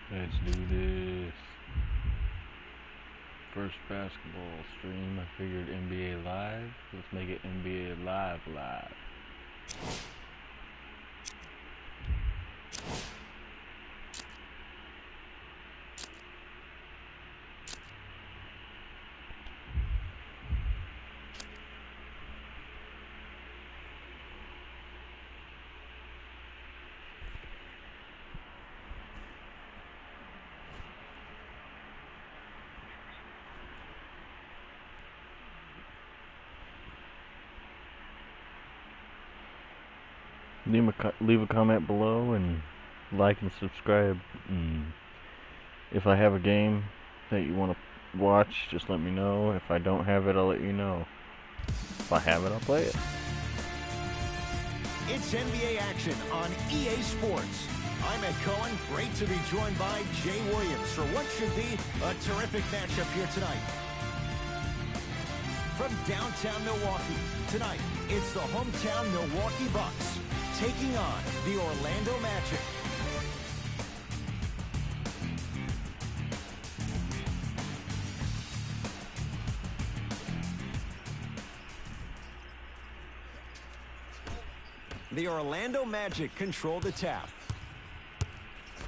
Let's do this. First basketball stream. I figured NBA Live. Let's make it NBA Live. Leave a comment below and like and subscribe. If I have a game that you want to watch, just let me know. If I don't have it, I'll let you know. If I have it, I'll play it. It's NBA action on EA Sports. I'm Ed Cohen. Great to be joined by Jay Williams for what should be a terrific matchup here tonight. From downtown Milwaukee, tonight it's the hometown Milwaukee Bucks taking on the Orlando Magic. The Orlando Magic control the tap.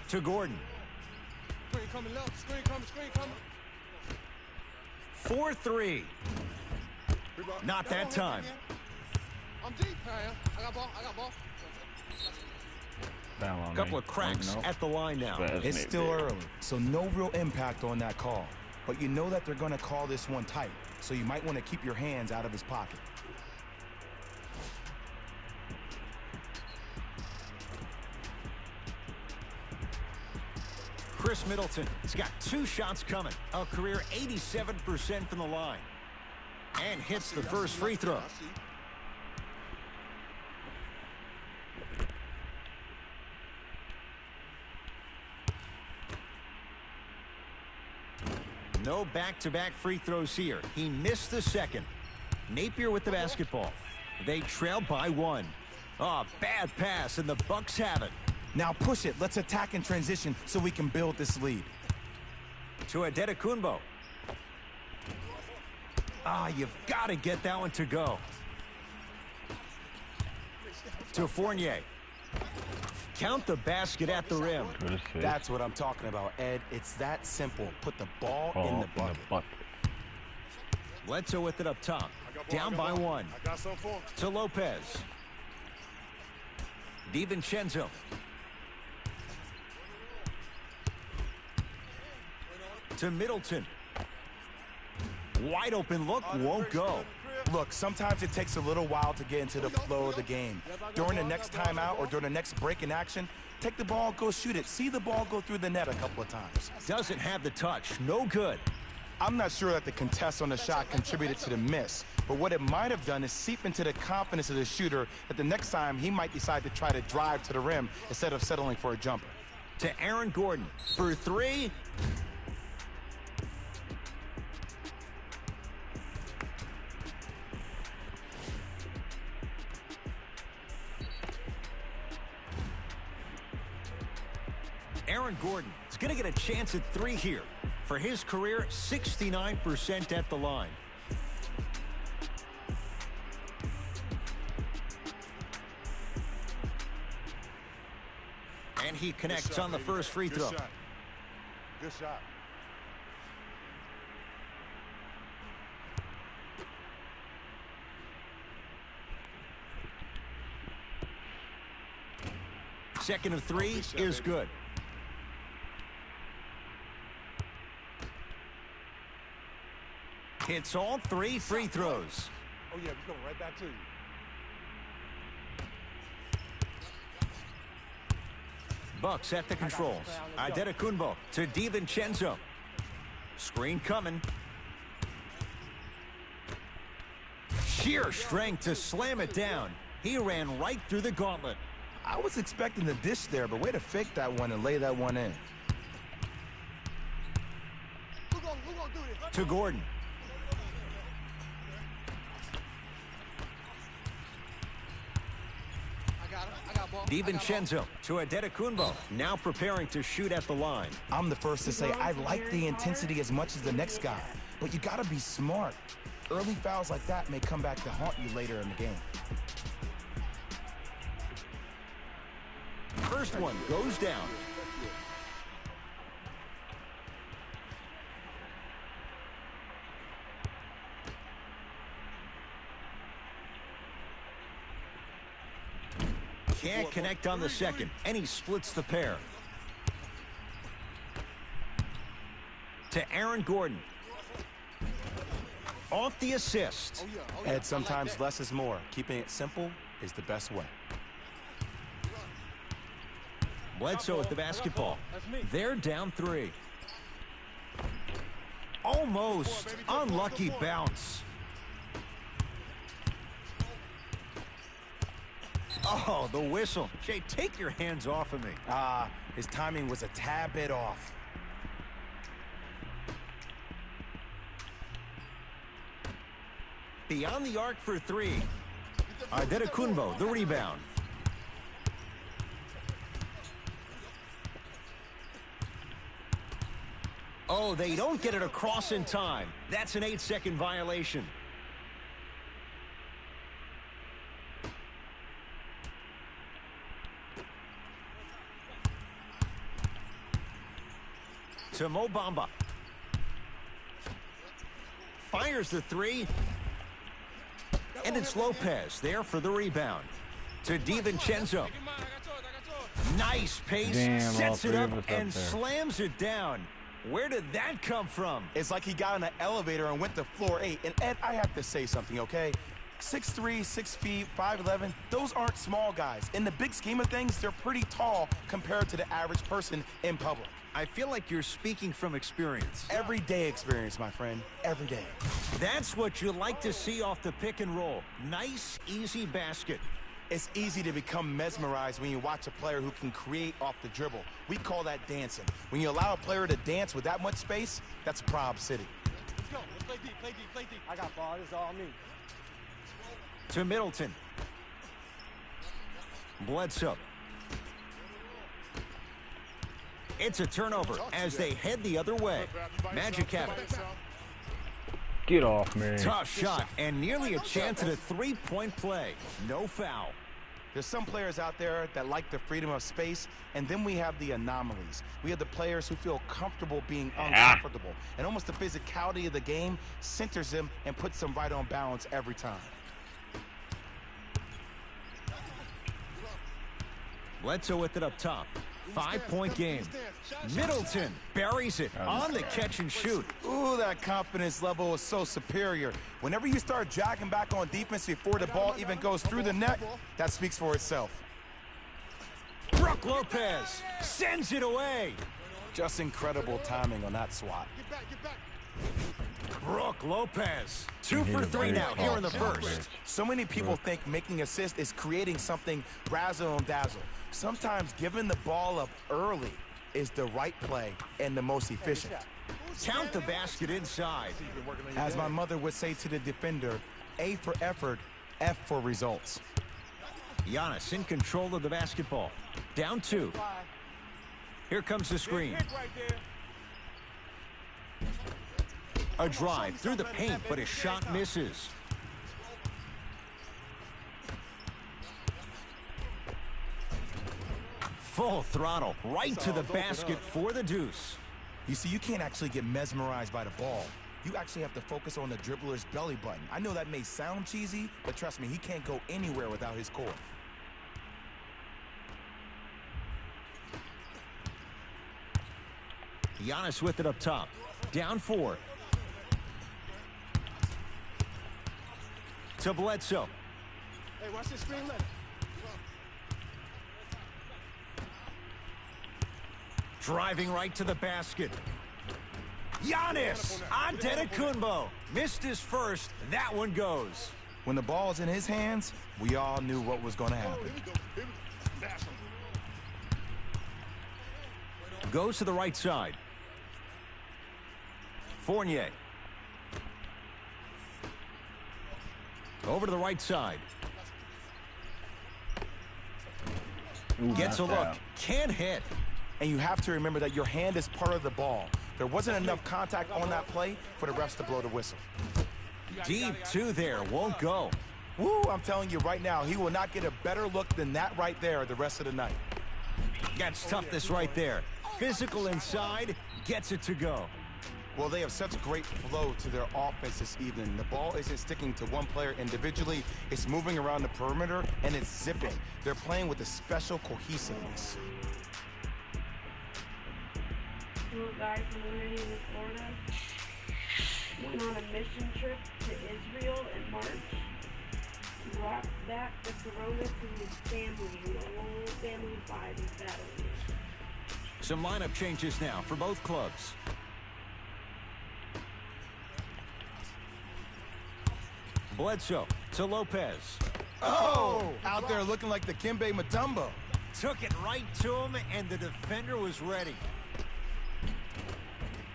To Gordon. Screen coming left, screen coming. 4-3. Not that time. I'm deep, man. I got ball. A couple of cracks at the line now. It's still early, so no real impact on that call. But you know that they're going to call this one tight, so you might want to keep your hands out of his pocket. Chris Middleton has got 2 shots coming. A career 87% from the line. And hits the first free throw. No back-to-back free throws here. He missed the second. Napier with the basketball. They trail by 1. Oh, bad pass, and the Bucks have it. Now push it. Let's attack in transition so we can build this lead. To Adetokunbo. You've got to get that one to go. To Fournier. Count the basket at the rim. That's what I'm talking about, Ed. It's that simple. Put the ball in the bucket. Bledsoe with it up top. Down by 1. To Lopez. DiVincenzo. To Middleton. Wide open look, won't go. Look, sometimes it takes a little while to get into the flow of the game. During the next timeout or during the next break in action, take the ball, go shoot it. See the ball go through the net a couple of times. Doesn't have the touch. No good. I'm not sure that the contest on the shot contributed to the miss, but what it might have done is seep into the confidence of the shooter that the next time he might decide to try to drive to the rim instead of settling for a jumper. To Aaron Gordon for three. Aaron Gordon is going to get a chance at three here. For his career, 69% at the line. And he connects on the first free throw. Good shot. Second of three is good. Hits all three free throws. Oh, yeah, we're going right back to you. Bucks at the controls. Adetokunbo to DiVincenzo. Screen coming. Sheer strength to slam it down. He ran right through the gauntlet. I was expecting the dish there, but way to fake that one and lay that one in. Who gonna do this? To Gordon. I got ball. DiVincenzo to Adetokunbo. Now preparing to shoot at the line. I'm the first to say I like the intensity as much as the next guy, but you gotta be smart. Early fouls like that may come back to haunt you later in the game. First one goes down. Can't connect on the second, and he splits the pair. To Aaron Gordon. Off the assist. Ed, sometimes less is more. Keeping it simple is the best way. Bledsoe with the basketball. They're down three. Almost unlucky bounce. Oh, the whistle. Jay, take your hands off of me. His timing was a tad bit off. Beyond the arc for three. Adetokunbo, the rebound. Oh, they don't get it across in time. That's an 8-second violation. To Mo Bamba. Fires the three. And it's Lopez there for the rebound. To DiVincenzo. Nice pace. Damn, sets it up and there. slams it down. Where did that come from? It's like he got in an elevator and went to floor 8. And Ed, I have to say something, okay? 6'3", 6 feet, 5'11", those aren't small guys. In the big scheme of things, they're pretty tall compared to the average person in public. I feel like you're speaking from experience. Everyday experience, my friend. Every day. That's what you like to see off the pick and roll. Nice, easy basket. It's easy to become mesmerized when you watch a player who can create off the dribble. We call that dancing. When you allow a player to dance with that much space, that's Prob City. Let's go. Let's play deep, play deep, play deep. I got ball. This is all me. To Middleton. Bledsoe. It's a turnover as they head the other way. Magic have it. Get off me. Tough shot and nearly a chance at a three-point play. No foul. There's some players out there that like the freedom of space, and then we have the anomalies. We have the players who feel comfortable being uncomfortable, and almost the physicality of the game centers them and puts them right on balance every time. Bledsoe with it up top. 5-point game. Middleton buries it on the catch and shoot. Ooh, that confidence level is so superior. Whenever you start jacking back on defense before the ball even goes through the net, that speaks for itself. Brook Lopez sends it away. Just incredible timing on that swat. Get back, get back. Brooke Lopez, 2 He for hit a 3 bridge now here in the ball. first. So many people think making assist is creating something razzle and dazzle. Sometimes giving the ball up early is the right play and the most efficient. Count the basket inside. As my mother would say to the defender, A for effort, F for results. Giannis in control of the basketball. Down 2. Here comes the screen. A drive through the paint, but his shot misses. Full throttle, right to the basket for the deuce. You see, you can't actually get mesmerized by the ball. You actually have to focus on the dribbler's belly button. I know that may sound cheesy, but trust me, he can't go anywhere without his core. Giannis with it up top. Down 4. To Bledsoe. Hey, watch this screen left. Driving right to the basket. Giannis Antetokounmpo missed his first. That one goes. When the ball's in his hands, we all knew what was going to happen. Goes to the right side. Fournier. Over to the right side. Ooh, Gets a knocked look. out. Can't hit. And you have to remember that your hand is part of the ball. There wasn't enough contact on that play for the refs to blow the whistle. Deep 2 there. Won't go. Woo, I'm telling you right now, he will not get a better look than that right there the rest of the night. That's toughness right there. Physical inside. Gets it to go. Well, they have such great flow to their offense this evening. The ball isn't sticking to one player individually. It's moving around the perimeter, and it's zipping. They're playing with a special cohesiveness. Two guys from Liberty in Florida went on a mission trip to Israel in March. He brought back the corona to his family, and the whole family of 5 is battling it. Some lineup changes now for both clubs. Bledsoe to Lopez. Oh! Out there looking like the Kimbe Mutombo. Took it right to him, and the defender was ready.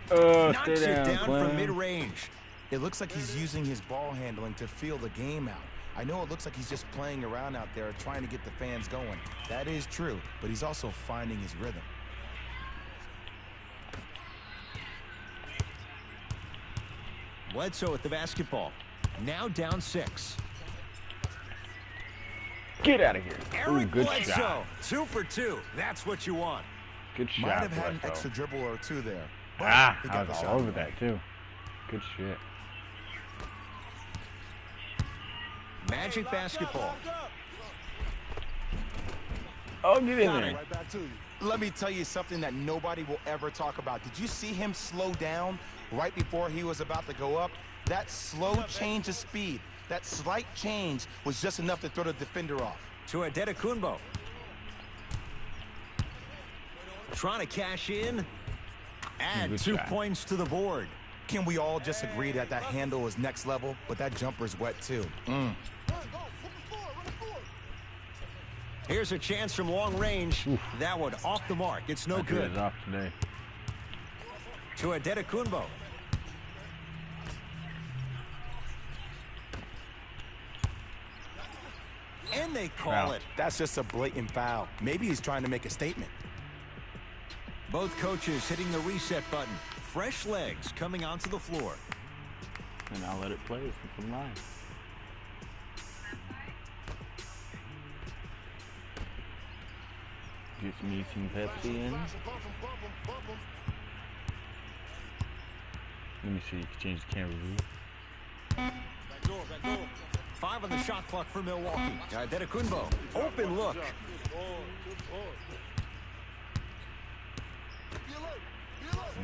Stay Knocks it down, down Glenn. from mid-range. It looks like he's using his ball handling to feel the game out. I know it looks like he's just playing around out there trying to get the fans going. That is true, but he's also finding his rhythm. Bledsoe with the basketball. Now down 6. Get out of here. Ooh, Eric good Bledsoe, shot. 2 for 2. That's what you want. Good shot, Might have had an Bledsoe. extra dribble or two there. But Ah, he I got was the shot all over anyway. that, too. Good shit. Magic basketball. Oh, get in Got there. it. Right back to you. Let me tell you something that nobody will ever talk about. Did you see him slow down right before he was about to go up? That slow change of speed, that slight change was just enough to throw the defender off. To Antetokounmpo. Trying to cash in. Add Good 2 shot. points to the board. Can we all just agree that that handle is next level, but that jumper's wet too? Here's a chance from long range. Oof. That one off the mark. It's no That dude good. is off today. To Antetokounmpo. And they call Foul. it. That's just a blatant foul. Maybe he's trying to make a statement. Both coaches hitting the reset button. Fresh legs coming onto the floor. And I'll let it play since I'm live. Get me some Pepsi in. Let me see. You can change the camera view. Back door, back door. 5 on the shot clock for Milwaukee. Antetokounmpo. Open look.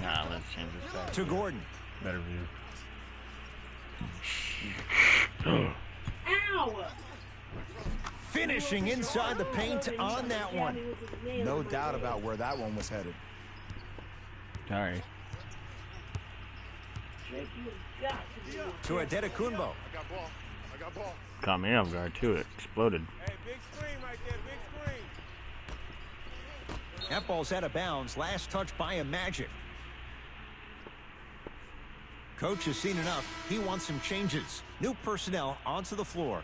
Nah, let's change this back. To Gordon. Better view. Ow! Finishing inside the paint on that one. No doubt about where that one was headed. Sorry. Jake, you've got to be To Adetokunbo. I got ball. I got ball. Caught me off guard too. It exploded. Hey, big screen right there. Big screen. That ball's out of bounds. Last touch by a Magic. Coach has seen enough. He wants some changes. New personnel onto the floor.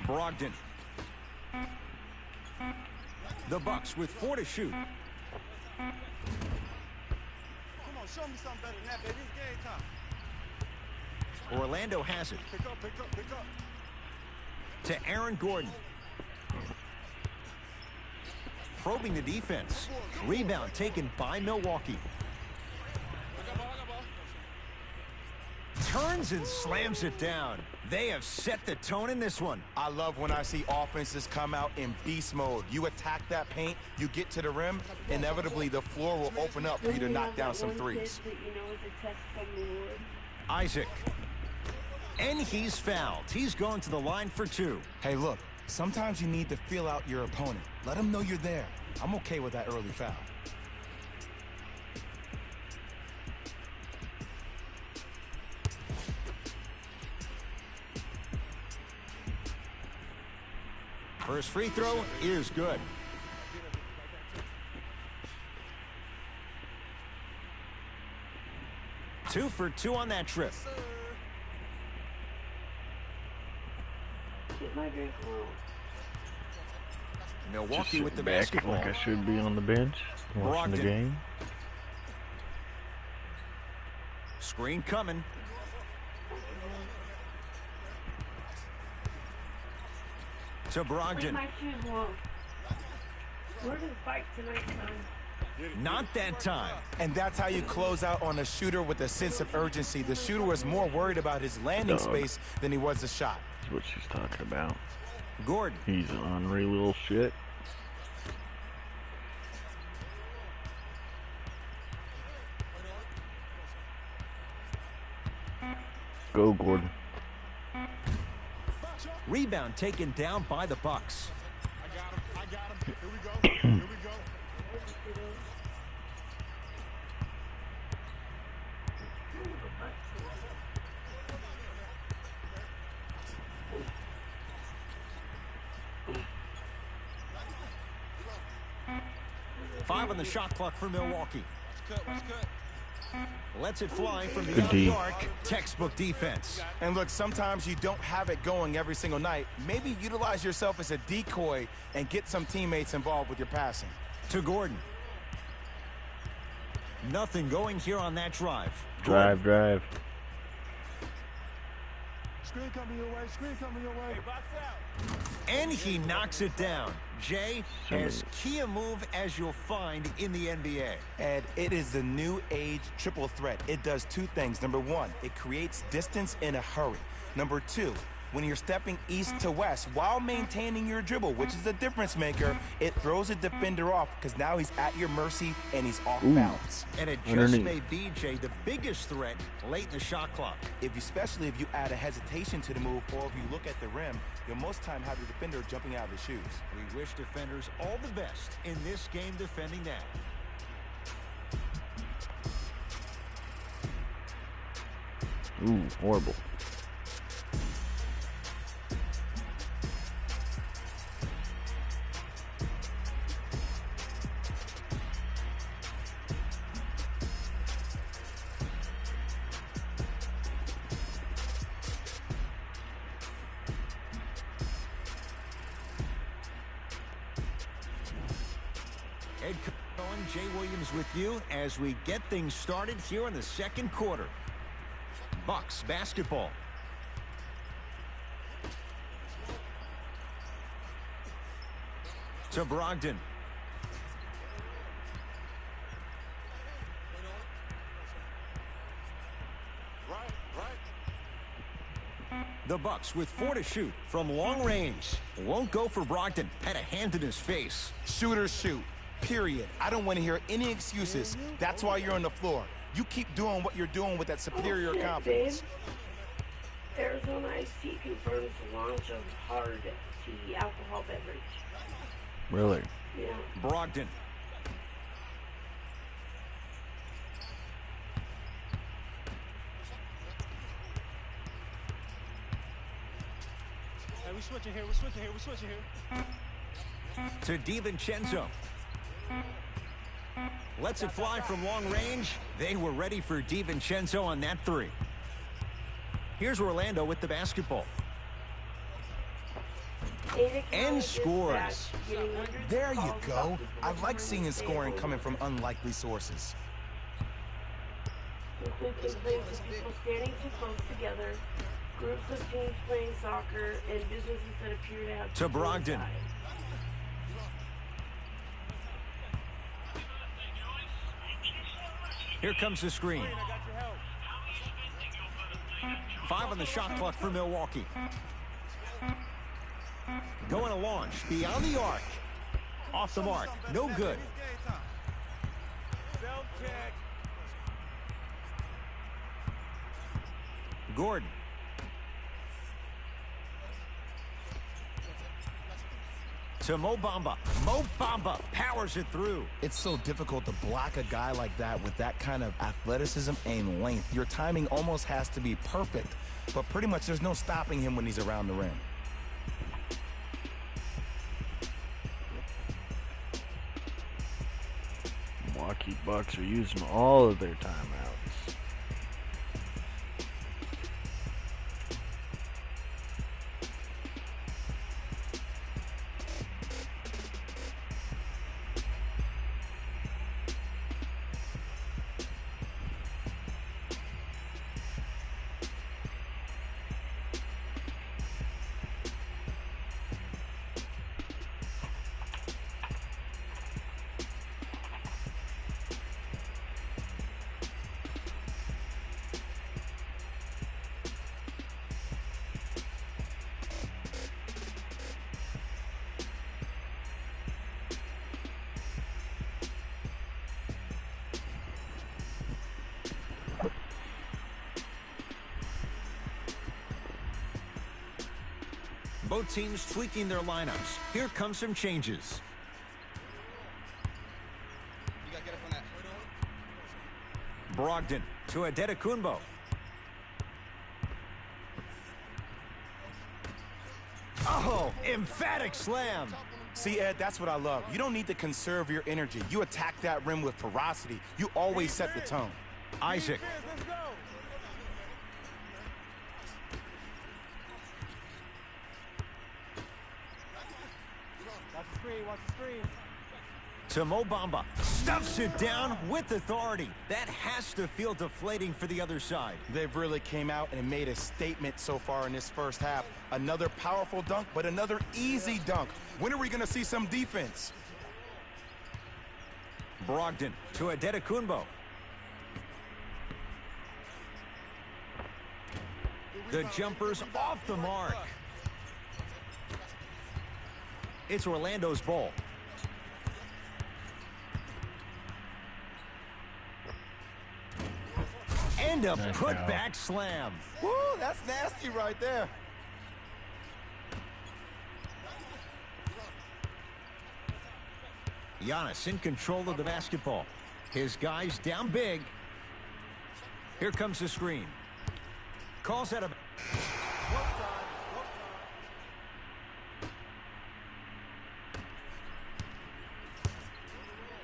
Brogdon. The Bucks with 4 to shoot. Come on, show me something better than that, baby. It's game time. Orlando has it. Pick up, pick up, pick up. To Aaron Gordon. Probing the defense. Rebound taken by Milwaukee. I got ball, I got ball. Turns and slams it down. They have set the tone in this one. I love when I see offenses come out in beast mode. You attack that paint, you get to the rim, inevitably the floor will open up for you to knock down some threes. Isaac. And he's fouled. He's going to the line for 2. Hey, look, sometimes you need to feel out your opponent. Let them know you're there. I'm okay with that early foul. First free throw is good. Two for 2 on that trip. Get my drink along. Just Milwaukee sitting with the back basketball. like I should be on the bench watching the Brogdon. game. Screen coming. To Leave Brogdon. my shoes alone. We're gonna fight tonight, son. Not that time. And that's how you close out on a shooter with a sense of urgency. The shooter was more worried about his landing Dog. space than he was the shot. That's what she's talking about. Gordon. He's on real little shit. Go, Gordon. Rebound taken down by the Bucks. I got him. I got him. Here we go. Here we go. Five on the shot clock for Milwaukee. Let's cut. Let's cut. Lets it fly from Good beyond D. the arc. Textbook defense. And look, sometimes you don't have it going every single night. Maybe utilize yourself as a decoy and get some teammates involved with your passing. To Gordon. Nothing going here on that drive. Drive, drive. Screen coming your way. Screen coming your way. Hey, box out. And he knocks it down. Jay, as key a move as you'll find in the NBA. And it is the new age triple threat. It does 2 things. Number 1, it creates distance in a hurry. Number 2, when you're stepping east to west while maintaining your dribble, which is a difference maker, it throws a defender off because now he's at your mercy and he's off balance. And it just Underneath. may be, Jay, the biggest threat late in the shot clock. Especially if you add a hesitation to the move, or if you look at the rim, you'll most time have the defender jumping out of his shoes. We wish defenders all the best in this game defending that. Ooh, horrible. Ed Cohen, Jay Williams with you as we get things started here in the second quarter. Bucks basketball. To Brogdon. The Bucks with 4 to shoot from long range. Won't go for Brogdon. Had a hand in his face. Shooters shoot, period. I don't want to hear any excuses. That's why you're on the floor. You keep doing what you're doing with that superior confidence. Arizona Arizona iced tea confirms the launch of hard tea alcohol beverage. Really? Yeah. Brogdon. Hey, we're switching here. We're switching here. We're switching here. To DiVincenzo. Lets it fly from long range. They were ready for DiVincenzo on that three. Here's Orlando with the basketball. And scores. There you go. I like seeing scoring coming from unlikely sources. Include complaints of people standing too close together, groups of teams playing soccer, and businesses that appear to have... To Brogdon. Here comes the screen. 5 on the shot clock for Milwaukee. Going to launch beyond the arc. Off the mark. No good. Gordon. To Mo Bamba. Mo Bamba powers it through. It's so difficult to block a guy like that with that kind of athleticism and length. Your timing almost has to be perfect, but pretty much there's no stopping him when he's around the rim. Milwaukee Bucks are using all of their timeouts. Both teams tweaking their lineups. Here come some changes. You gotta get up on that. Brogdon to Adetokunbo. Oh, emphatic slam. See, Ed, that's what I love. You don't need to conserve your energy. You attack that rim with ferocity. You always set the tone. Isaac. Let's go. Watch the screen. Watch the screen. To Mo Bamba. Stuffs it down with authority. That has to feel deflating for the other side. They've really came out and made a statement so far in this first half. Another powerful dunk, but another easy dunk. When are we going to see some defense? Brogdon to Adetokunbo. The jumper's off the mark. It's Orlando's ball. And a putback slam. Woo, that's nasty right there. Giannis in control of the basketball. His guys down big. Here comes the screen. Calls out of...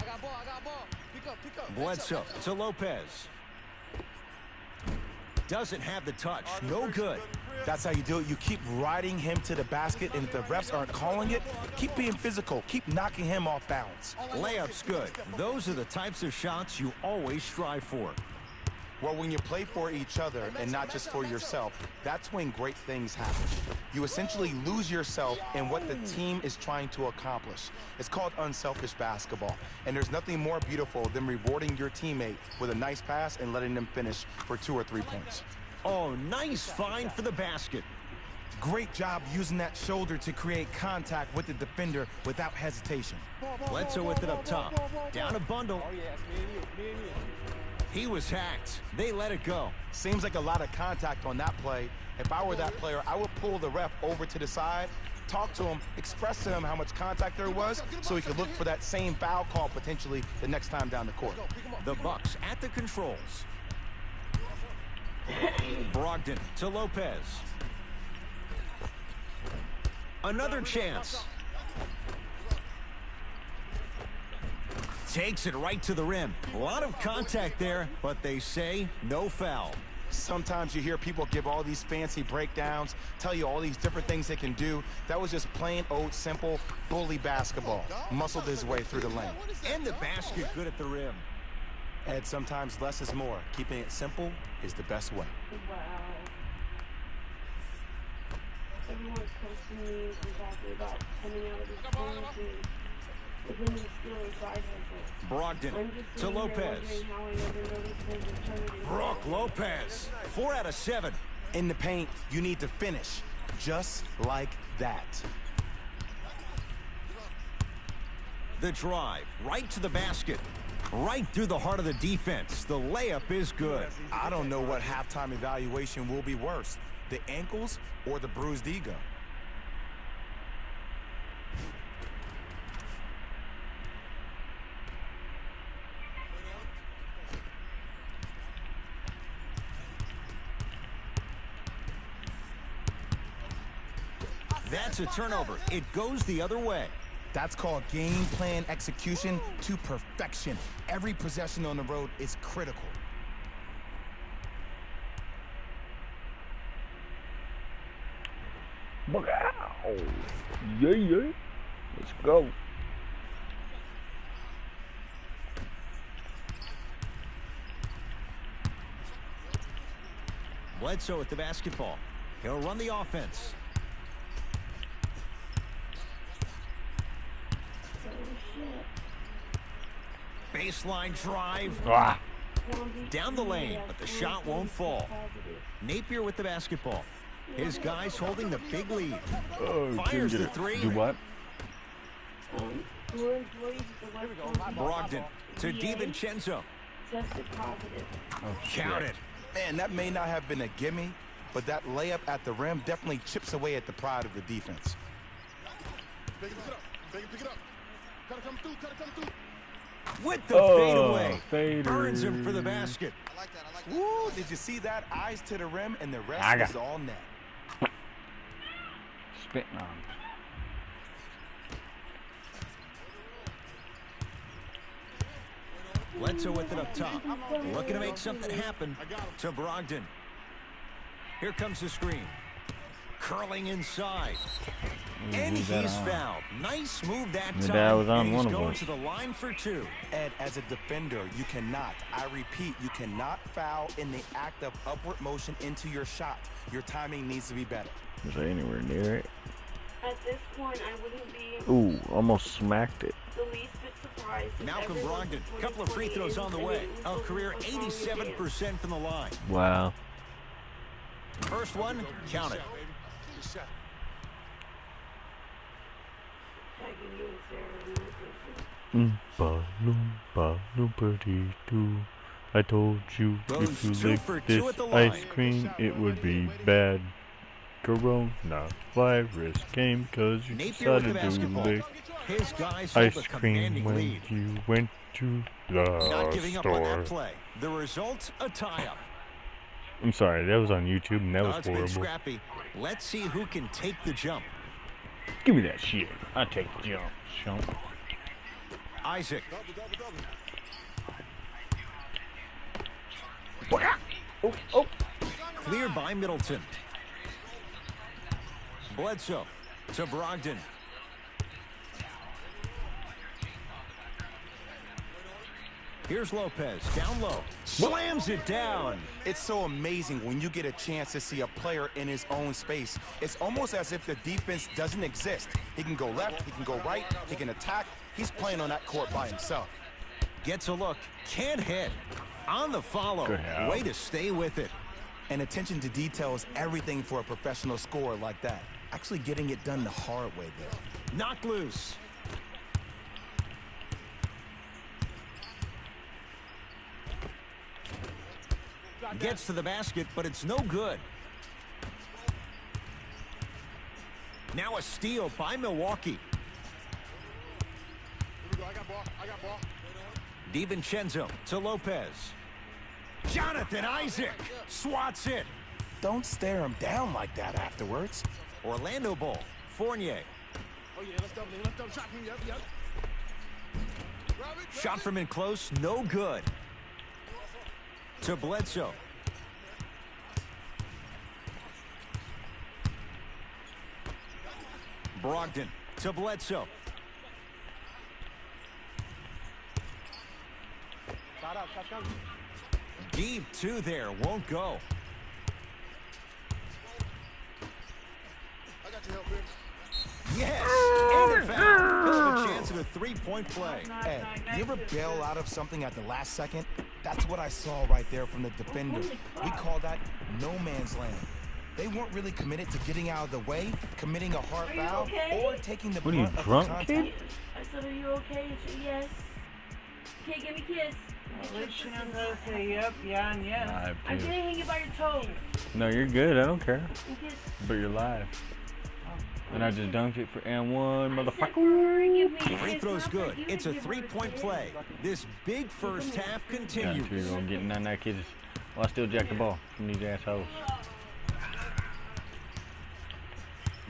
I got ball. I got ball. Pick up. Pick up. Bledsoe to Lopez. Doesn't have the touch. No good. That's how you do it. You keep riding him to the basket, and if the refs aren't calling it, keep being physical. Keep knocking him off balance. Layup's good. Those are the types of shots you always strive for. Well, when you play for each other and not just for yourself, that's when great things happen. You essentially lose yourself in what the team is trying to accomplish. It's called unselfish basketball, and there's nothing more beautiful than rewarding your teammate with a nice pass and letting them finish for 2 or 3 points. Oh, nice find for the basket. Great job using that shoulder to create contact with the defender without hesitation. Bledsoe with it up top. Down a bundle. Oh, yeah. It's me and you. Me and you. He was hacked. They let it go. Seems like a lot of contact on that play. If I were that player, I would pull the ref over to the side, talk to him, express to him how much contact there was so he could look for that same foul call potentially the next time down the court. The Bucks at the controls. Brogdon to Lopez. Another chance. Takes it right to the rim. A lot of contact there, but they say no foul. Sometimes you hear people give all these fancy breakdowns, tell you all these different things they can do. That was just plain old simple bully basketball. Muscled his way through the lane. And the basket good at the rim. And sometimes less is more. Keeping it simple is the best way. Wow. Everyone's posting memes and talking about coming out of this quarantine within the Steelers side hustle. Brogdon to Lopez. Brook Lopez. 4 out of 7. In the paint, you need to finish just like that. The drive right to the basket. Right through the heart of the defense. The layup is good. I don't know what halftime evaluation will be worse, the ankles or the bruised ego. That's a turnover. It goes the other way. That's called game plan execution to perfection. Every possession on the road is critical. Wow. Yeah, yeah. Let's go. Bledsoe with the basketball. He'll run the offense. Baseline drive. Ah. Down the lane, but the shot won't fall. Napier with the basketball. His guys holding the big lead. Oh, Fires the three. Do what? Brogdon to DiVincenzo. Tested positive. Oh, Count it. Man, that may not have been a gimme, but that layup at the rim definitely chips away at the pride of the defense. Pick it up. Gotta come through. With the fadeaway. Fader. Burns him for the basket. I like that. Woo, did you see that? Eyes to the rim, and the rest is all net. Spitting on. Bledsoe with it up top. Looking to make something happen to Brogdon. Here comes the screen. Curling inside. And he's fouled. Nice move that time. That was on and one he's of going us. to the line for 2. Ed, as a defender, you cannot, I repeat, you cannot foul in the act of upward motion into your shot. Your timing needs to be better. Was I anywhere near it? At this point, I wouldn't be Ooh, almost smacked it. the least bit surprised. if Malcolm everyone Brogdon. from Couple of free throws on the way. A 2020 career was looking for Tommy 87% from the line. Wow. First one, count it. Tagging you and Sarah and Oompa I told you Goes if you 2 for licked 2 this at the ice line. cream, it would be bad. Coronavirus came 'cause you Napier with the decided to basketball. lick His guys hold ice a cream commanding when lead. you went to Not the giving up on store. that play. The result, a tie-up. I'm sorry, that was on YouTube and that Oh, was it's been horrible. scrappy. Let's see who can take the jump. Give me that shit. I take the jump. Isaac. Oh. Cleared by Middleton. Bledsoe to Brogdon. Here's Lopez, down low. Slams it down. It's so amazing when you get a chance to see a player in his own space. It's almost as if the defense doesn't exist. He can go left, he can go right, he can attack. He's playing on that court by himself. Gets a look, can't hit. On the follow, Good help. way to stay with it. And attention to detail is everything for a professional scorer like that. Actually getting it done the hard way there. Knocked loose. Gets to the basket, but it's no good. Now a steal by Milwaukee. Here we go. I got ball. DiVincenzo to Lopez. Jonathan Isaac swats it. Don't stare him down like that afterwards. Orlando ball. Fournier. Oh, yeah, let's double shot. Yep. Shot from in close, no good. To Bledsoe. Brogdon to Bledsoe. Shot out. Deep two there, won't go. I got your help here. Yes, and a foul. He'll have a chance at a three-point play. Ed, you ever bail out of something at the last second? That's what I saw right there from the defender. We call that no man's land. They weren't really committed to getting out of the way, committing a hard foul, okay? or taking the What are you, brunt of the drunk, contact. kid? I said, are you okay? She said, yes. Okay, give me a kiss. At least she knows how to say yep, yeah, and yes. Live, I'm too. gonna hang you by your toes. No, you're good. I don't care. And kiss. But you're live. And I just dunked it for and one, I said motherfucker. for her to give me a Free kiss, throw's not for good. you to It's a give her three-point kiss. play. This big first half Got continues. 2-year-old getting 99 kisses. Well, I still jack the ball from these assholes.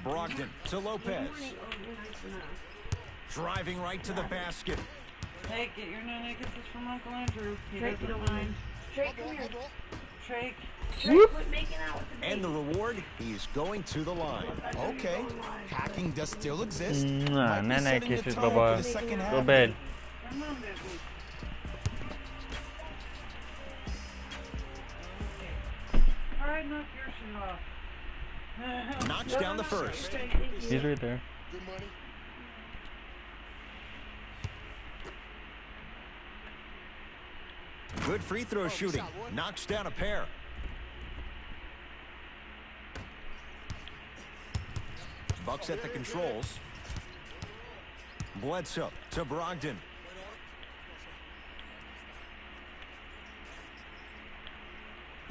Brogdon to Lopez. Oh, you're nice enough. Driving right to the basket. Hey, get your nana kisses from Uncle Andrew. He Drake, you doesn't don't mind. mind. Drake, come here. Drake. Drake, quit making out with the And the baby. reward, he's going to the line. Okay, hacking does still exist. Mwah, Might be 99 setting the kisses, tone for bye-bye. the second Go half. bed. Come on, baby. Alright, knock your shit off. Knocks down the first. Drake, thank you. He's right there. Good money. Good free throw shooting. Knocks down a pair. Bucks at the controls. Bledsoe to Brogdon.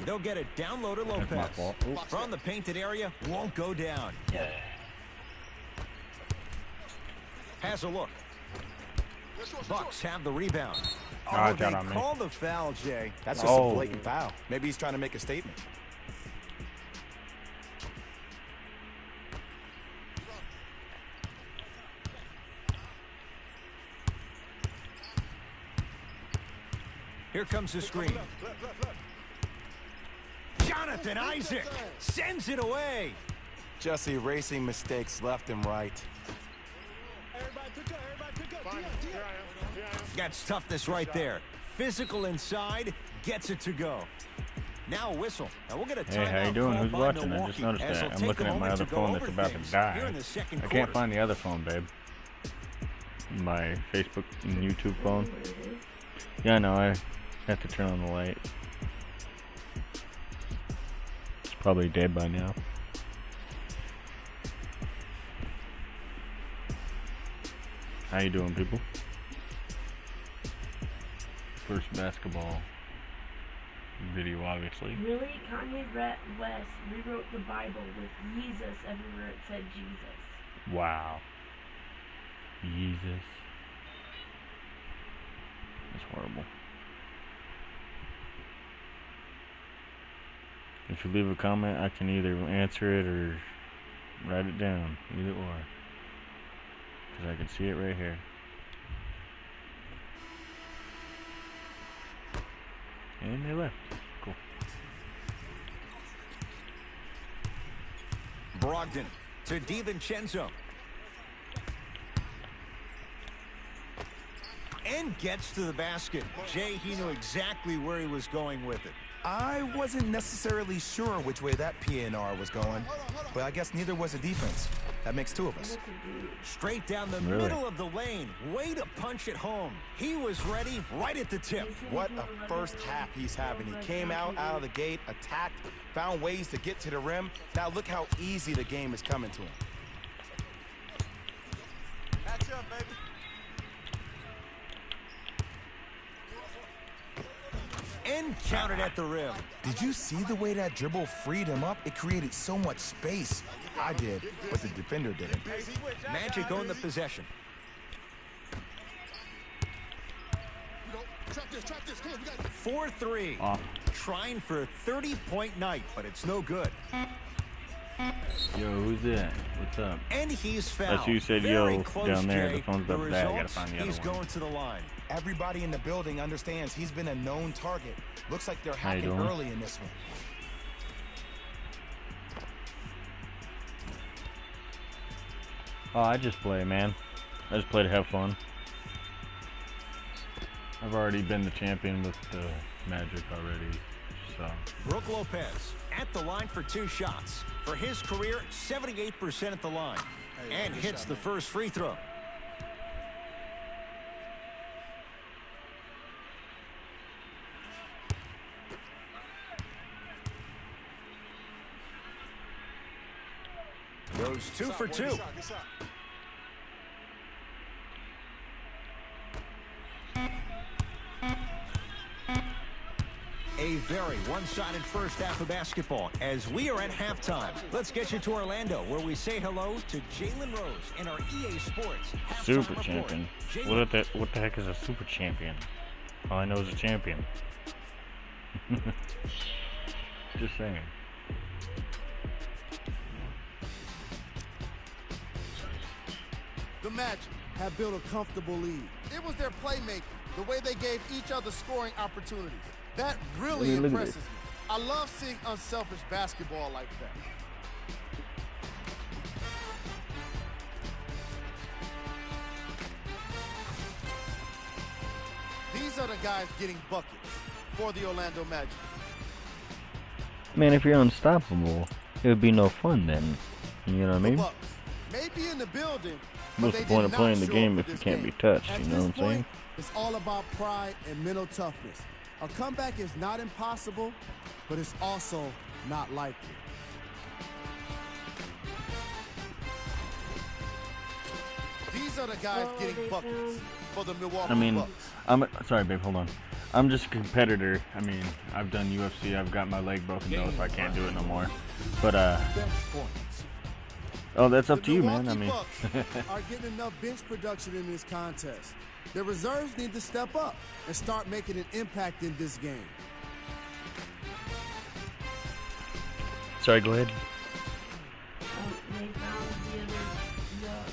They'll get it down low to That's my Lopez. fault. Oops. From the painted area, won't go down. Has a look. Bucks have the rebound. Ah, Oh, got they on me. call the foul, Jay. That's just Oh. a blatant foul. Maybe he's trying to make a statement. Here comes the screen. Jonathan Isaac sends it away. Just erasing mistakes left and right. Everybody pick up. Fine. Here I am. That's toughness right there. Physical inside, gets it to go. Now a whistle. Now we'll get a timeout. Hey, how you doing? called Who's by watching? I Milwaukee just noticed as that. they'll I'm take looking a at my moment other to go phone over that's about to things die. here in the second I can't quarter. find the other phone, babe. My Facebook and YouTube phone. Yeah, I know. I have to turn on the light. It's probably dead by now. How you doing, people? First basketball video, obviously. Really? Kanye West rewrote the Bible with Jesus everywhere it said Jesus. Wow. Jesus. That's horrible. If you leave a comment, I can either answer it or write it down. Either or. Because I can see it right here. And they left. Cool. Brogdon to DiVincenzo. And gets to the basket. Jay, he knew exactly where he was going with it. I wasn't necessarily sure which way that PNR was going, but I guess neither was the defense. That makes two of us. Straight down the Really? middle of the lane. Way to punch it home. He was ready right at the tip. What a first half he's having. He came out of the gate, attacked, found ways to get to the rim. Now look how easy the game is coming to him. Catch up, baby. And counted at the rim. Did you see the way that dribble freed him up? It created so much space. I did, but the defender didn't. Magic owned the possession. Trap this. Come on, we got 4-3. Off. Trying for a 30-point night, but it's no good. Yo, who's that? What's up? And he's fouled. That's you said Very yo close, down there. Jay. The phone's up there. I gotta find the other He's one. going to the line. Everybody in the building understands he's been a known target. Looks like they're How you hacking doing? early in this one. Oh, I just play, man. I just play to have fun. I've already been the champion with the Magic already, so. Brook Lopez at the line for 2 shots. For his career, 78% at the line. And hits the first free throw. Goes 2 for 2. Good shot. A very one-sided first half of basketball as we are at halftime. Let's get you to Orlando, where we say hello to Jalen Rose in our EA Sports halftime Super report. champion. Jalen. What the heck is a super champion? All I know is a champion. Just saying. The Magic have built a comfortable lead. It was their playmaking, the way they gave each other scoring opportunities. That really Look at impresses this. me. I love seeing unselfish basketball like that. These are the guys getting buckets for the Orlando Magic. Man, if you're unstoppable, it would be no fun then. You know what I The mean? Bucks may be in the building, but What's they the point did of not playing the show game up if for you this can't game. be touched? At You know this what I'm saying? point, it's all about pride and mental toughness. A comeback is not impossible, but it's also not likely. These are the guys Oh, getting they buckets found- for the Milwaukee I mean, Bucks. sorry, babe. Hold on. I'm just a competitor. I mean, I've done UFC. I've got my leg broken though, so I can't do it no more. But Bench points. oh, that's up The to you, man. I Milwaukee mean, Bucks are getting enough bench production in this contest. Their reserves need to step up and start making an impact in this game. sorry. Go ahead. They found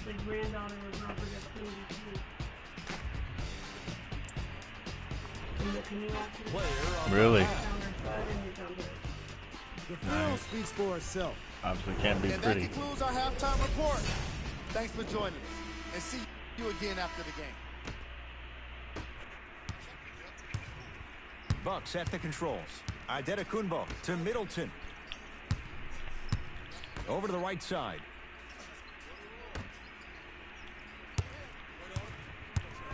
the granddaughter of Robert F. Kennedy too. In the canoe accident. Really? They found her son and they found her. The film speaks for itself. Obviously, can't be And that pretty. concludes our halftime report. Thanks for joining us, and see you again after the game. Bucks at the controls. Adetokunbo to Middleton. Over to the right side.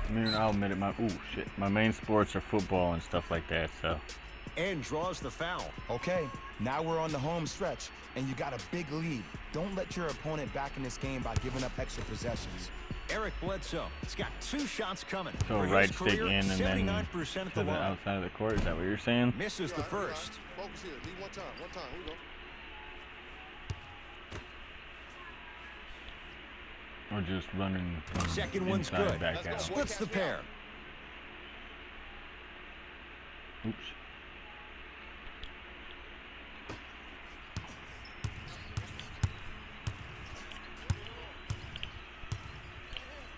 I mean, I'll admit it. My main sports are football and stuff like that. So. And draws the foul. Okay, now we're on the home stretch, and you got a big lead. Don't let your opponent back in this game by giving up extra possessions. Eric Bledsoe. He's got 2 shots coming. So For his right stick career, in and then 79% at to the the line. outside of the court. Is that what you're saying? Misses the first. Focus here. Need one time. Here we go. Or just running from Second one's inside good. back out. Splits the pair. Oops.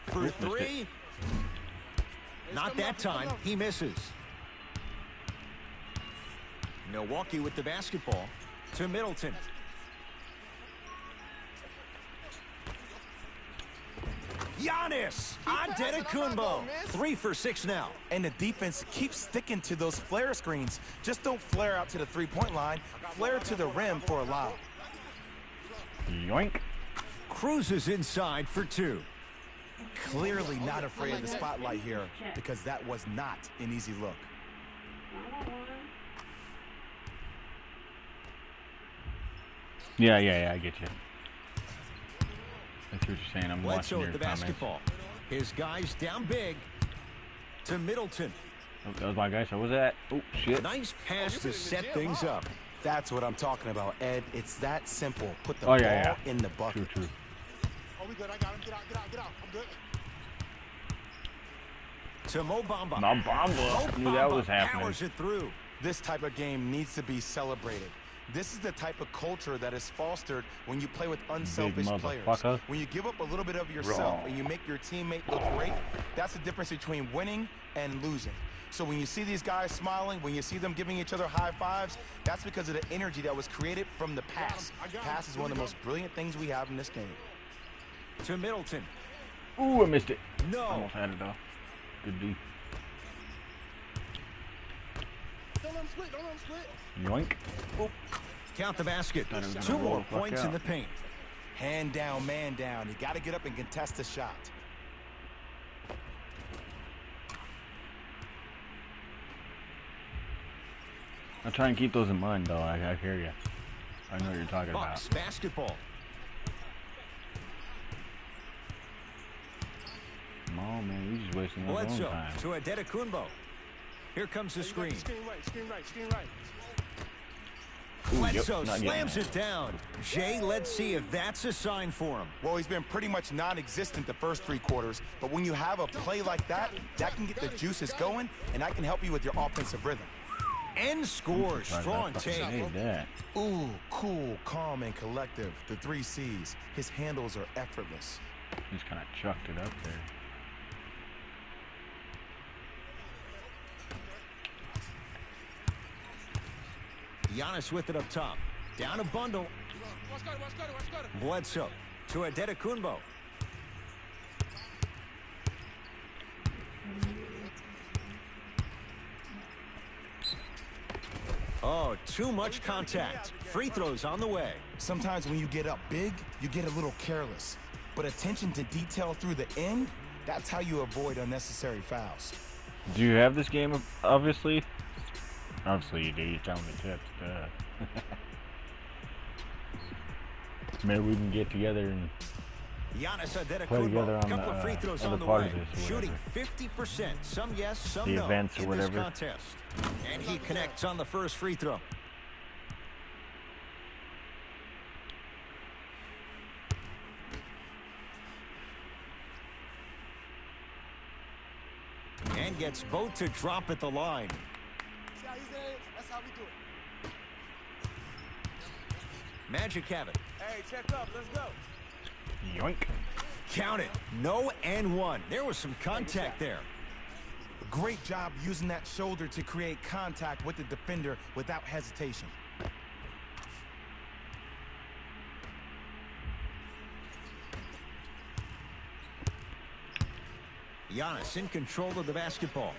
For Missed it. 3. Not that time. He misses. Milwaukee with the basketball to Middleton. Giannis Antetokounmpo. 3 for 6 now. And the defense keeps sticking to those flare screens. Just don't flare out to the three-point line. Flare to the rim for a lob. Yoink. Cruises inside for 2. Clearly not afraid of the spotlight here, because that was not an easy look. Yeah, I get you. That's what you're saying. I'm Bledsoe watching with your the comments. basketball. His guys down big to Middleton. Oh, that was my guy. So what was that? Oh, shit. Nice pass to set things up. That's what I'm talking about, Ed. It's that simple. Put the Oh, ball yeah. in the bucket. True. Oh, we good. I got him. Get out. I'm good. To Mo Bamba. Mobamba. Knew that was happening. Powers it through. This type of game needs to be celebrated. This is the type of culture that is fostered when you play with unselfish players. motherfucker. When you give up a little bit of yourself and you make your teammate look great, that's the difference between winning and losing. So when you see these guys smiling, when you see them giving each other high fives, that's because of the energy that was created from the pass. Pass is one of the most brilliant things we have in this game. To Middleton. Ooh, I missed it. No. Almost had it though. Good D. Don't let him split. Yoink. Count the basket. Thought it was gonna 2 roll more the fuck points in out. the paint. Hand down, man down. You got to get up and contest the shot. I'll try and keep those in mind though. I hear you. I know what you're talking about. Bucks basketball. Come on, man. You're just wasting your own Bledsoe time. to Adetokunbo. Here comes the screen. Screen right. Bledsoe not getting slams that. it down. Jay, let's see if that's a sign for him. Well, he's been pretty much non-existent the first 3 quarters, but when you have a play like that, that can get the juices going, and that can help you with your offensive rhythm. And scores. Surprised I Strong fucking take. made that. Ooh, cool, calm, and collective. The 3 C's. His handles are effortless. Just kind of chucked it up there. Giannis with it up top. Down a bundle. Watch guard. Bledsoe to Adetokunbo. Oh, too much contact. Free throws on the way. Sometimes when you get up big, you get a little careless. But attention to detail through the end, that's how you avoid unnecessary fouls. Do you have this game? Obviously. Obviously you do. You tell me the tips. Duh. Maybe we can get together and Giannis play together Adetokunbo. on Couple of free throws other on the part way. of this or Shooting whatever. 50%. Some yes, some The no. events or in this whatever. contest. And he connects on the first free throw. And gets both to drop at the line. See how he's there? That's how we do it. Magic have it. Hey, check up. Let's go. Yoink. Count it. No and one. There was some contact there. Great job using that shoulder to create contact with the defender without hesitation. Giannis in control of the basketball.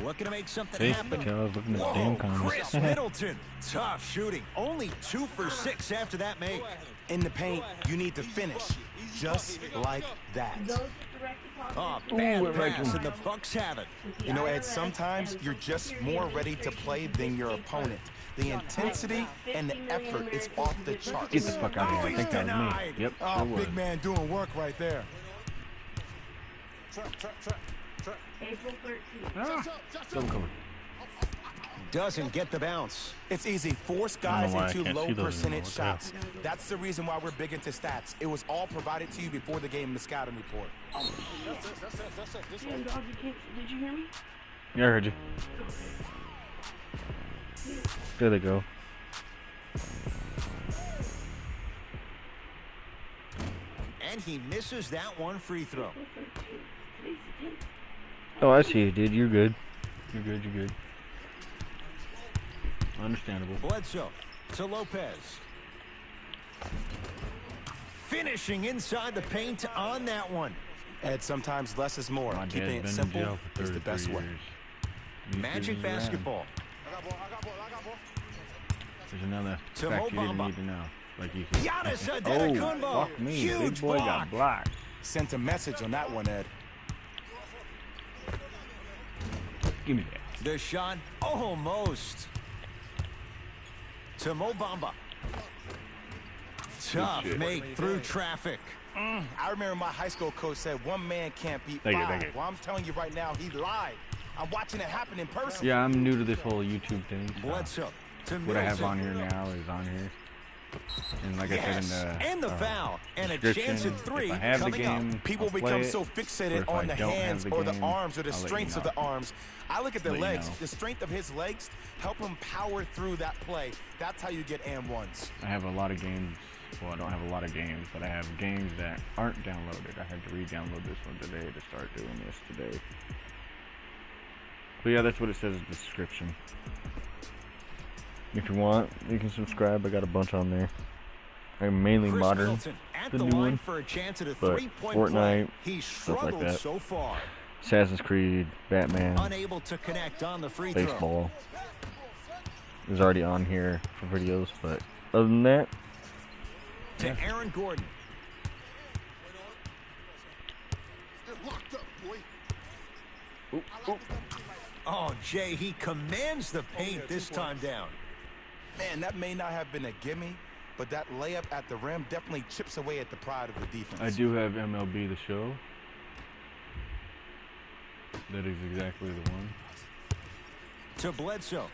Looking to make something See? happen. Tell I was looking at the Whoa, damn comments. Chris Middleton. Tough shooting. Only 2 for 6 after that make. In the paint, you need to finish just like that. Those direct deposits. Oh, bad Ooh, it wrecked pass, him. and the Bucks have it. You know, Ed, sometimes you're just more ready to play than your opponent. The intensity and the effort is off the charts. Get the fuck out of here. I think that was Denied. me. Yep. Oh, it was. big man doing work right there. Trap. April 13th. Ah, double cover. Doesn't get the bounce. It's easy. Force I don't guys know why I into can't low see those percentage anymore. What the hell? shots. That's the reason why we're big into stats. It was all provided to you before the game in the scouting report. That's it. This Damn, one. dog, did you hear me? Yeah, I heard you. There they go. And he misses that one free throw. Today's the 10th. Oh, I see you, dude. You're good. You're good. Understandable. Bledsoe to Lopez. Finishing inside the paint on that one. Ed, sometimes less is more. My Keeping it dad's been in simple jail for is the 33 best way. years. These Magic dudes around. basketball. I got ball. There's another To fact you didn't Mo Bamba. need to know. Like you said. Giannis Oh, Adetokunbo. fuck me. Huge Big boy block. got blocked. Sent a message on that one, Ed. Give me that. The shot almost. To Mo Bamba. Tough shit. make through traffic. I remember my high school coach said one man can't beat Thank you, five. thank you. Well, I'm telling you right now, he lied. I'm watching it happen in person. Yeah, I'm new to this whole YouTube thing. So Bledsoe to what I have Middleton. on here now is on here. And like I Yes, said in and the foul, and a description, chance at 3 if I have the coming up. game, People I'll play become it. so Or fixated if on I the don't have hands the or the game, arms or the I'll let you strengths of know. the arms. I look at the Let you legs. know. The strength of his legs help him power through that play. That's how you get and ones. I have a lot of games. Well, I don't have a lot of games, but I have games that aren't downloaded. I had to re-download this one today to start doing this today. But yeah, that's what it says in the description. If you want, you can subscribe. I got a bunch on there. I'm mainly Chris modern, Middleton at the the new line one, for a chance at a but three-point Fortnite, play. He stuff like struggled that. so far. Assassin's Creed, Batman, Unable to connect on the free throw. baseball. Is already on here for videos, but other than that, To Aaron Gordon. Oh, Jay, he commands the paint this time down. Man, that may not have been a gimme, but that layup at the rim definitely chips away at the pride of the defense. I do have MLB The Show. That is exactly the one. To Bledsoe.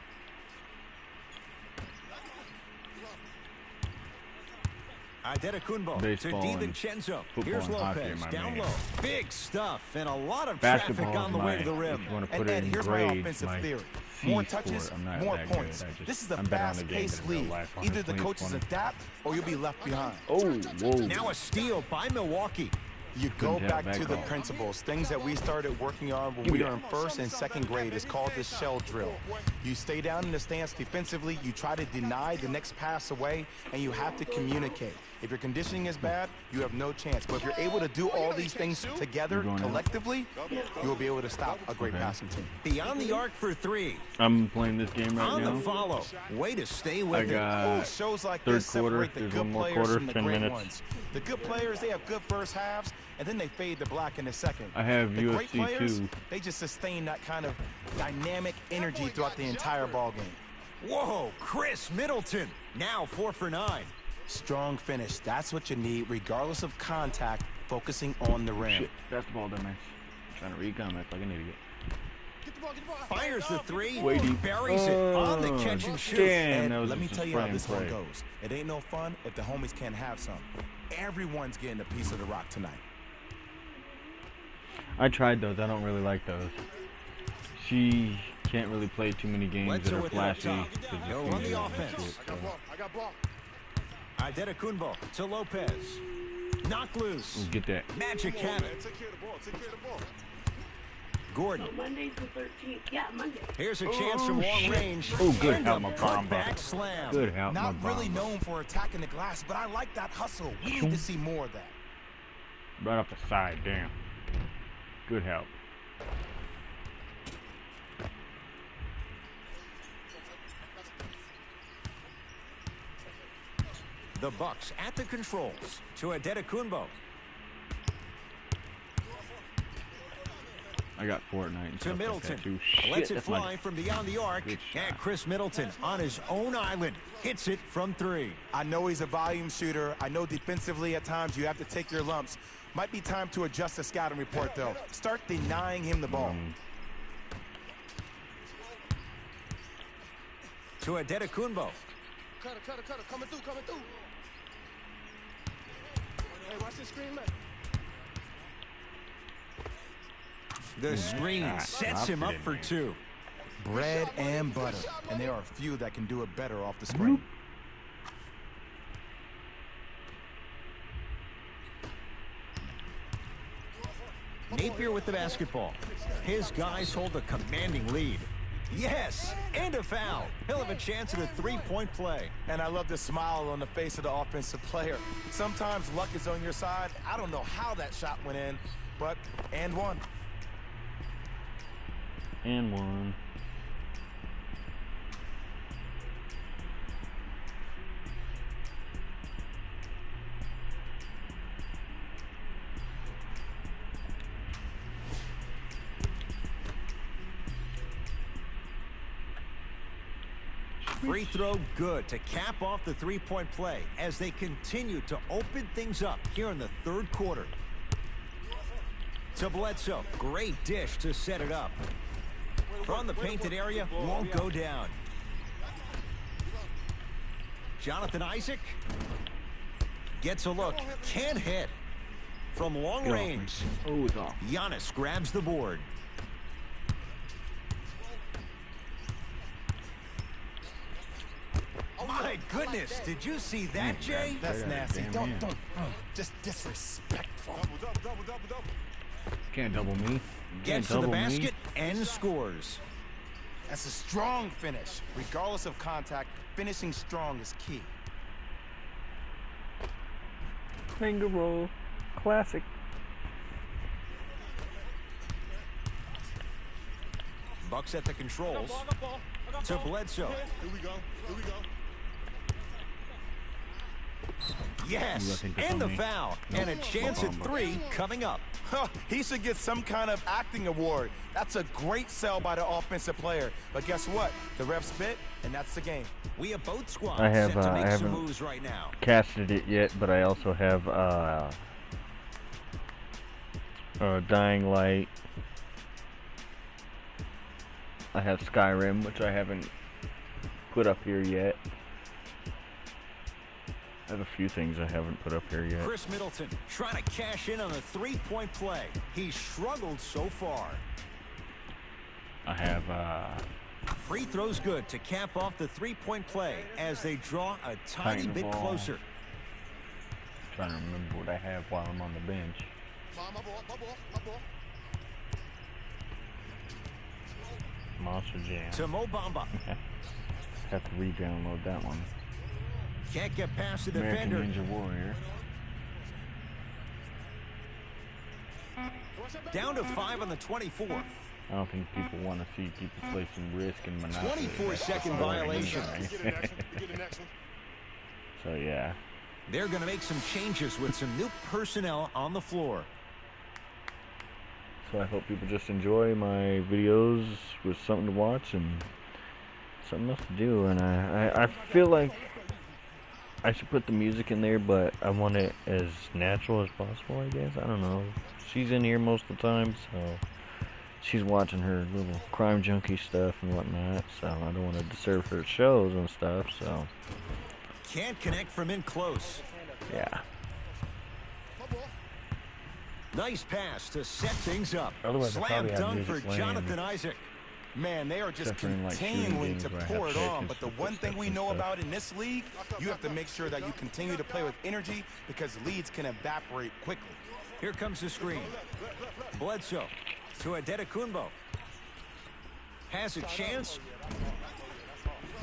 Adetokunbo to Baseball and DiVincenzo. football Here's and hockey Lopez are my down main. low. Big stuff and a lot of Basketball traffic on is the way to the my, rim. if you want to And put it Ed, in here's my grades, offensive my theory. C More sport. touches, I'm not more that points. good. This is a I'm better on the game fast-paced than in real league. life. Either the 120, coaches 20. adapt or you'll be left behind. Oh, whoa. Now a steal by Milwaukee. You go Couldn't tell back to back the off. principles, things that we started working on when Give me we were that. in first and second grade. It's called the shell drill. You stay down in the stance defensively, you try to deny the next pass away, and you have to communicate. If your conditioning is bad, you have no chance. But if you're able to do all these things together, You're going out. collectively, you will be able to stop a great Okay. passing team. Beyond the arc for 3. I'm playing this game right On now. the follow. Way to stay I with it. got Shows like third this quarter. separate the There's good one more players quarter, from the 10 great minutes. ones. The good players, they have good first halves, and then they fade to black in the second. I have The great UFC players, 2. they just sustain that kind of dynamic energy throughout the entire ball game. Whoa, Chris Middleton. Now 4 for 9. Strong finish. That's what you need, regardless of contact, focusing on the rim. Shit, basketball dumbass. Trying to read comments like an idiot. Fires the 3. Waiting. Buries it on the catch and shoot. Damn, And that was let me just tell a you how spray this and one pray. goes. It ain't no fun if the homies can't have some. Everyone's getting a piece of the rock tonight. I tried those. I don't really like those. She can't really play too many games that Bledsoe are with it up flashy. top. 'Cause it's He'll gonna run the be offense. shit, so. I got ball. Adetokunbo to Lopez. Knock loose. Ooh, get that. Magic Come on, have man. it. Take care of the ball. Take care of the ball. Gordon. So Monday's the 13th. Yeah, Monday. Here's a chance from long range. Oh, good And help, a my bomb. putback slam. Good help, my Not really bomb. known for attacking the glass, but I like that hustle. We need to see more of that. Right off the side, damn. Good help. The Bucks at the controls to Adetokunbo. I got Fortnite and To stuff Middleton. like that too. Shit, Lets it that's my- fly from beyond the arc. Good And shot. Chris Middleton on his own island hits it from 3. I know he's a volume shooter. I know defensively at times you have to take your lumps. Might be time to adjust the scouting report, though. Start denying him the ball. To Adetokunbo. Cutter, coming through. Hey, watch this screen, man. The screen shot. sets Dropped him it up in for there. 2. Bread and butter. And there are few that can do it better off the screen. Napier with the basketball. His guys hold a commanding lead. Yes, and a foul. He'll have a chance at a three-point play. And I love the smile on the face of the offensive player. Sometimes luck is on your side. I don't know how that shot went in, but and one. And one. Free throw good to cap off the three-point play as they continue to open things up here in the third quarter. To Bledsoe, great dish to set it up. From the painted area, won't go down. Jonathan Isaac gets a look, can't hit. From long range, Oh, it's off. Giannis grabs the board. My goodness, did you see that, Jay? That's nasty. Damn, Don't. Just disrespectful. Double. Can't double me. Gets to the basket and scores. That's a strong finish. Regardless of contact, finishing strong is key. Finger roll. Classic. Bucks at the controls. I got To ball. Bledsoe. Here we go. Yes, Ooh, I think that's and the on me. foul. And a chance at 3 coming up. Huh, he should get some kind of acting award. That's a great sell by the offensive player. But guess what? The ref spit, and that's the game. We have both squads I have, set to I make some haven't moves right now. casted it yet, but I also have Dying Light. I have Skyrim, which I haven't put up here yet. I have a few things I haven't put up here yet. Chris Middleton trying to cash in on a 3-point play. He's struggled so far. I have Free throws good to cap off the 3-point play as they draw a tiny bit Titanfall. closer. Trying to remember what I have while I'm on the bench. My ball. Monster Jam. To Mo Bamba. Have to re-download that one. Can't get past the American defender. Ninja Warrior. Down to 5 on the 24. I don't think people want to see people play some Risk and Monopoly. 24-second violation. So yeah. They're going to make some changes with some new personnel on the floor. So I hope people just enjoy my videos with something to watch and something else to do. And I feel like I should put the music in there, but I want it as natural as possible, I guess. I don't know. She's in here most of the time, so she's watching her little crime junkie stuff and whatnot, so I don't want to disturb her shows and stuff, so Can't connect from in close. yeah. Nice pass to set things up. Otherwise, I Slam probably have dunk music for playing. Jonathan Isaac. Man, they are just Except for in, like, shooting continuing games to where I have pour it shakes on. and But the stuff one like thing that we and know stuff. about in this league, you have to make sure that you continue to play with energy because leads can evaporate quickly. Here comes the screen. Bledsoe to Adetokunbo. Has a chance.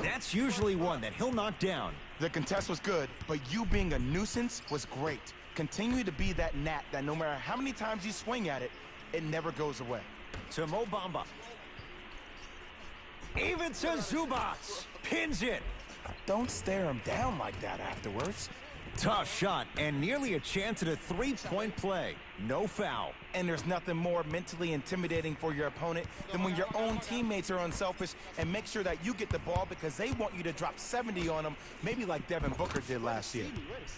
That's usually one that he'll knock down. The contest was good, but you being a nuisance was great. Continue to be that gnat that no matter how many times you swing at it, it never goes away. To Mo Bamba. Even to Zubats. Pins it. Don't stare him down like that afterwards. Tough shot and nearly a chance at a 3-point play. No foul. And there's nothing more mentally intimidating for your opponent than when your own teammates are unselfish and make sure that you get the ball because they want you to drop 70 on them, maybe like Devin Booker did last year.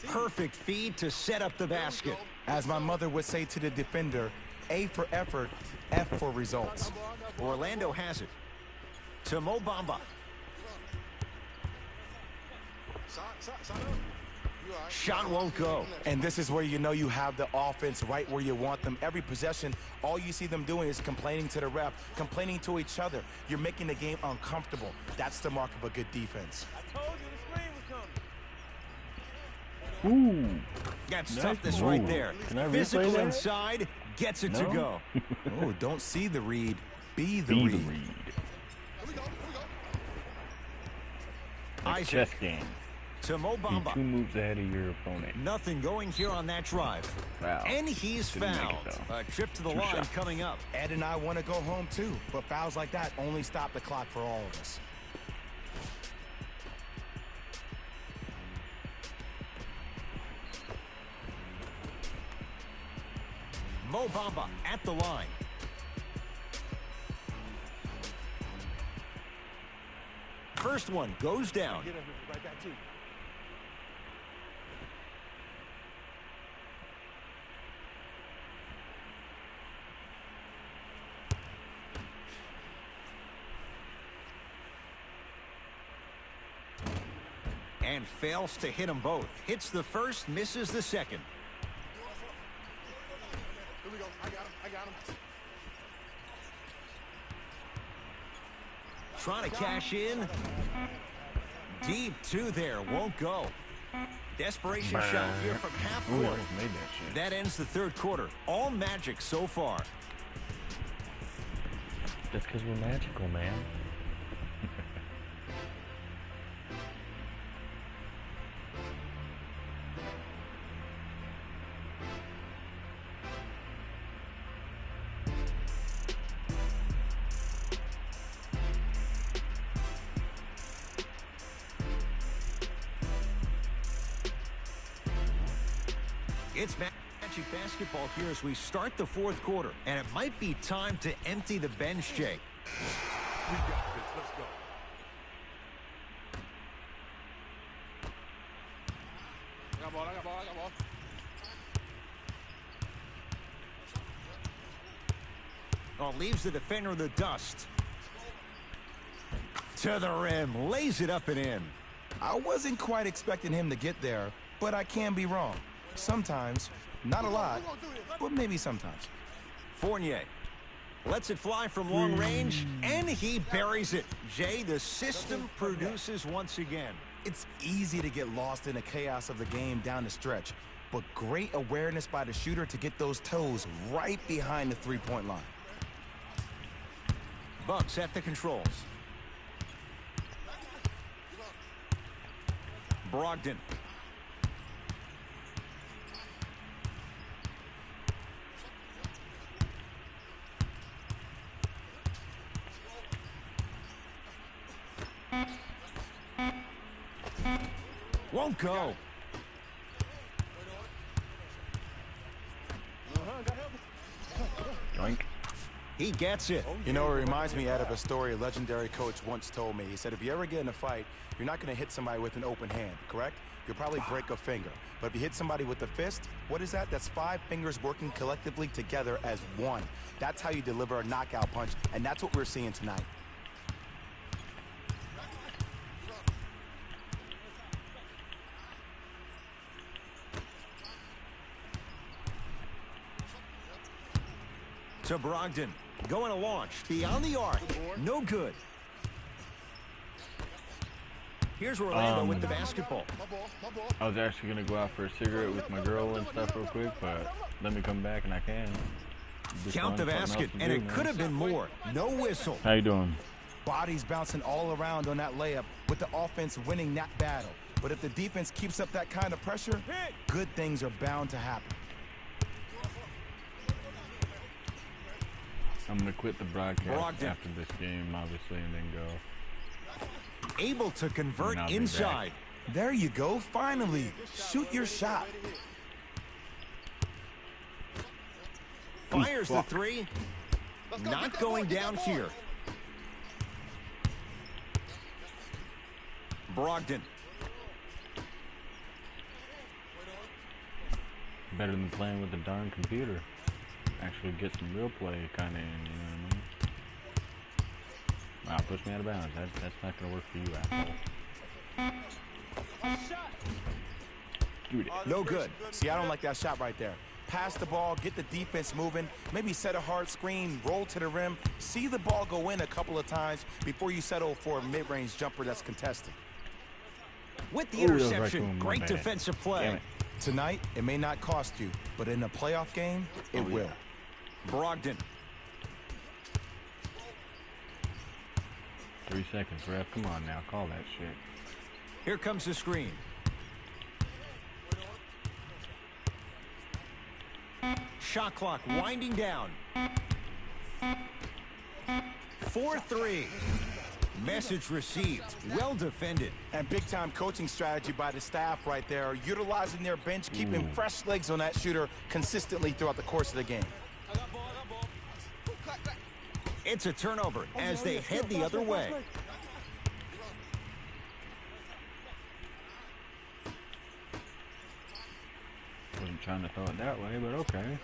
Perfect feed to set up the basket. As my mother would say to the defender, A for effort, F for results. Orlando has it. To Mo Bamba. Shot won't go. And this is where you know you have the offense right where you want them. Every possession, all you see them doing is complaining to the ref, complaining to each other. You're making the game uncomfortable. That's the mark of a good defense. Ooh. That's Nice toughness move. right there. Can I replay Physical that? inside, gets it to No? go. Oh, don't see the read, be the Be read. the read. Isaac Chess game. to Mo Be Bamba. 2 moves ahead of your opponent. Nothing going here on that drive. Wow. And he's Didn't make it, fouled. though. A trip to the Two line shots. coming up. Ed and I want to go home too, but fouls like that only stop the clock for all of us. Mo Bamba at the line. First one goes down. and fails to hit them both. Hits the first, misses the second. Here we go. I got him. Trying to cash in. Deep two there, won't go. Desperation shot here from half Ooh, I court. almost made that shit. That ends the third quarter. All Magic so far. That's because we're magical, man. It's Magic basketball here as we start the fourth quarter, and it might be time to empty the bench, Jake. We got this. Let's go. I got ball. Oh, leaves the defender in the dust. To the rim, lays it up and in. I wasn't quite expecting him to get there, but I can be wrong. Sometimes, not a lot, but maybe sometimes. Fournier lets it fly from long range, and he buries it. Jay, the system produces once again. It's easy to get lost in the chaos of the game down the stretch, but great awareness by the shooter to get those toes right behind the three-point line. Bucks at the controls. Brogdon. Won't go. Yoink. He gets it. You know, it reminds me, Ed, of a story a legendary coach once told me. He said, if you ever get in a fight, you're not going to hit somebody with an open hand, correct? You'll probably break a finger. But if you hit somebody with a fist, what is that? That's 5 fingers working collectively together as one. That's how you deliver a knockout punch, and that's what we're seeing tonight. To Brogdon. Going to launch. Beyond the arc. No good. Here's Orlando with the basketball. I was actually gonna go out for a cigarette with my girl and stuff real quick, but let me come back and I can. Count the basket, and it could have been more. No whistle. How you doing? Bodies bouncing all around on that layup with the offense winning that battle. But if the defense keeps up that kind of pressure, good things are bound to happen. I'm gonna quit the broadcast Brogdon. after this game, obviously, and then go. Able to convert And I'll be inside. There you go, finally. Shoot your shot. Fires the three. Not going down here. Brogdon. Better than playing with the darn computer. Actually get some real play kind of in, you know what I mean? Wow, push me out of bounds. That's not going to work for you, asshole. Dude, No good. See, I don't like that shot right there. Pass the ball, get the defense moving, maybe set a hard screen, roll to the rim, see the ball go in a couple of times before you settle for a mid-range jumper that's contested. With the Ooh, that was right interception, to him. My great bad. defensive play. Damn it. Tonight, it may not cost you, but in a playoff game, it will. Brogdon. 3 seconds, ref. Come on now. Call that shit. Here comes the screen. Shot clock winding down. 4-3. Message received. Well defended. And big-time coaching strategy by the staff right there, utilizing their bench, keeping fresh legs on that shooter consistently throughout the course of the game. It's a turnover as they head the other way. Wasn't trying to throw it that way, but okay.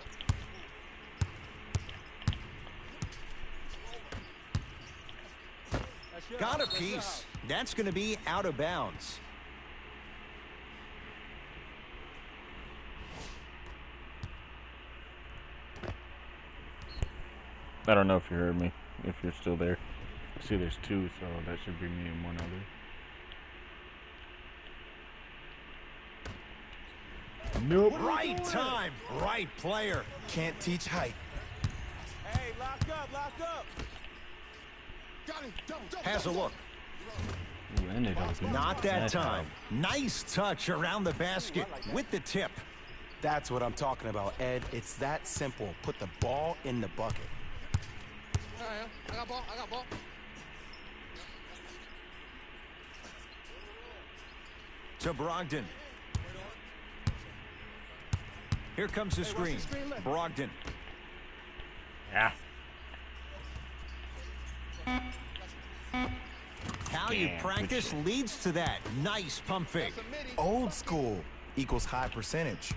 Got a piece. That's going to be out of bounds. I don't know if you heard me, if you're still there. See, there's two, so that should be me and one other. Nope. Right time, right player. Can't teach height. Hey, lock up. Got him. Double. Has a look. Ooh, and they don't do Not that time. Nice touch around the basket with the tip. That's what I'm talking about, Ed. It's that simple. Put the ball in the bucket. I got ball. To Brogdon. Here comes the screen. Brogdon. Yeah. How you practice leads to that. Nice pump fake. Old school equals high percentage.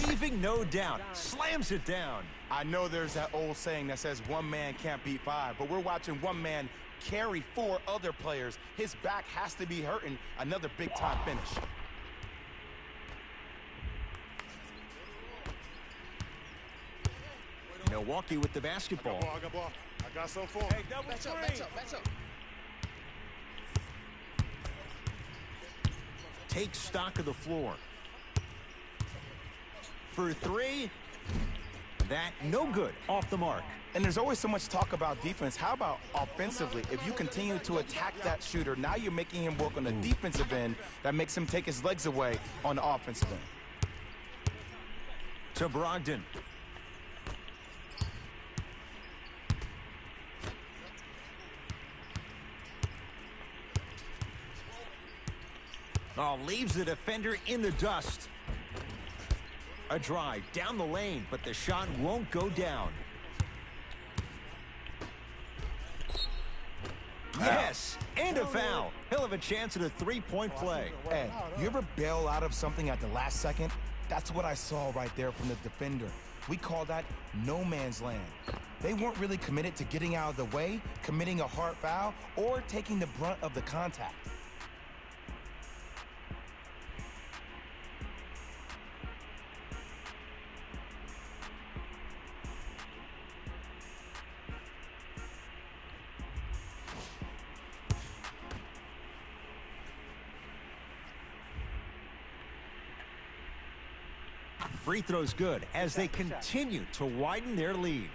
Leaving no doubt. Slams it down. I know there's that old saying that says one man can't beat five, but we're watching one man carry four other players. His back has to be hurting. Another big-time finish. Milwaukee with the basketball. I got ball. I got some for him. Hey, double screen. Match up. Take stock of the floor. For three, that no good, off the mark. And there's always so much talk about defense. How about offensively? If you continue to attack that shooter, now you're making him work on the defensive end. That makes him take his legs away on the offensive end. To Brogdon. Oh, leaves the defender in the dust. A drive down the lane, but the shot won't go down. Yes, and a foul. He'll have a chance at a three-point play. Ed, you ever bail out of something at the last second? That's what I saw right there from the defender. We call that no man's land. They weren't really committed to getting out of the way, committing a hard foul, or taking the brunt of the contact. Free throw's good as they continue to widen their lead.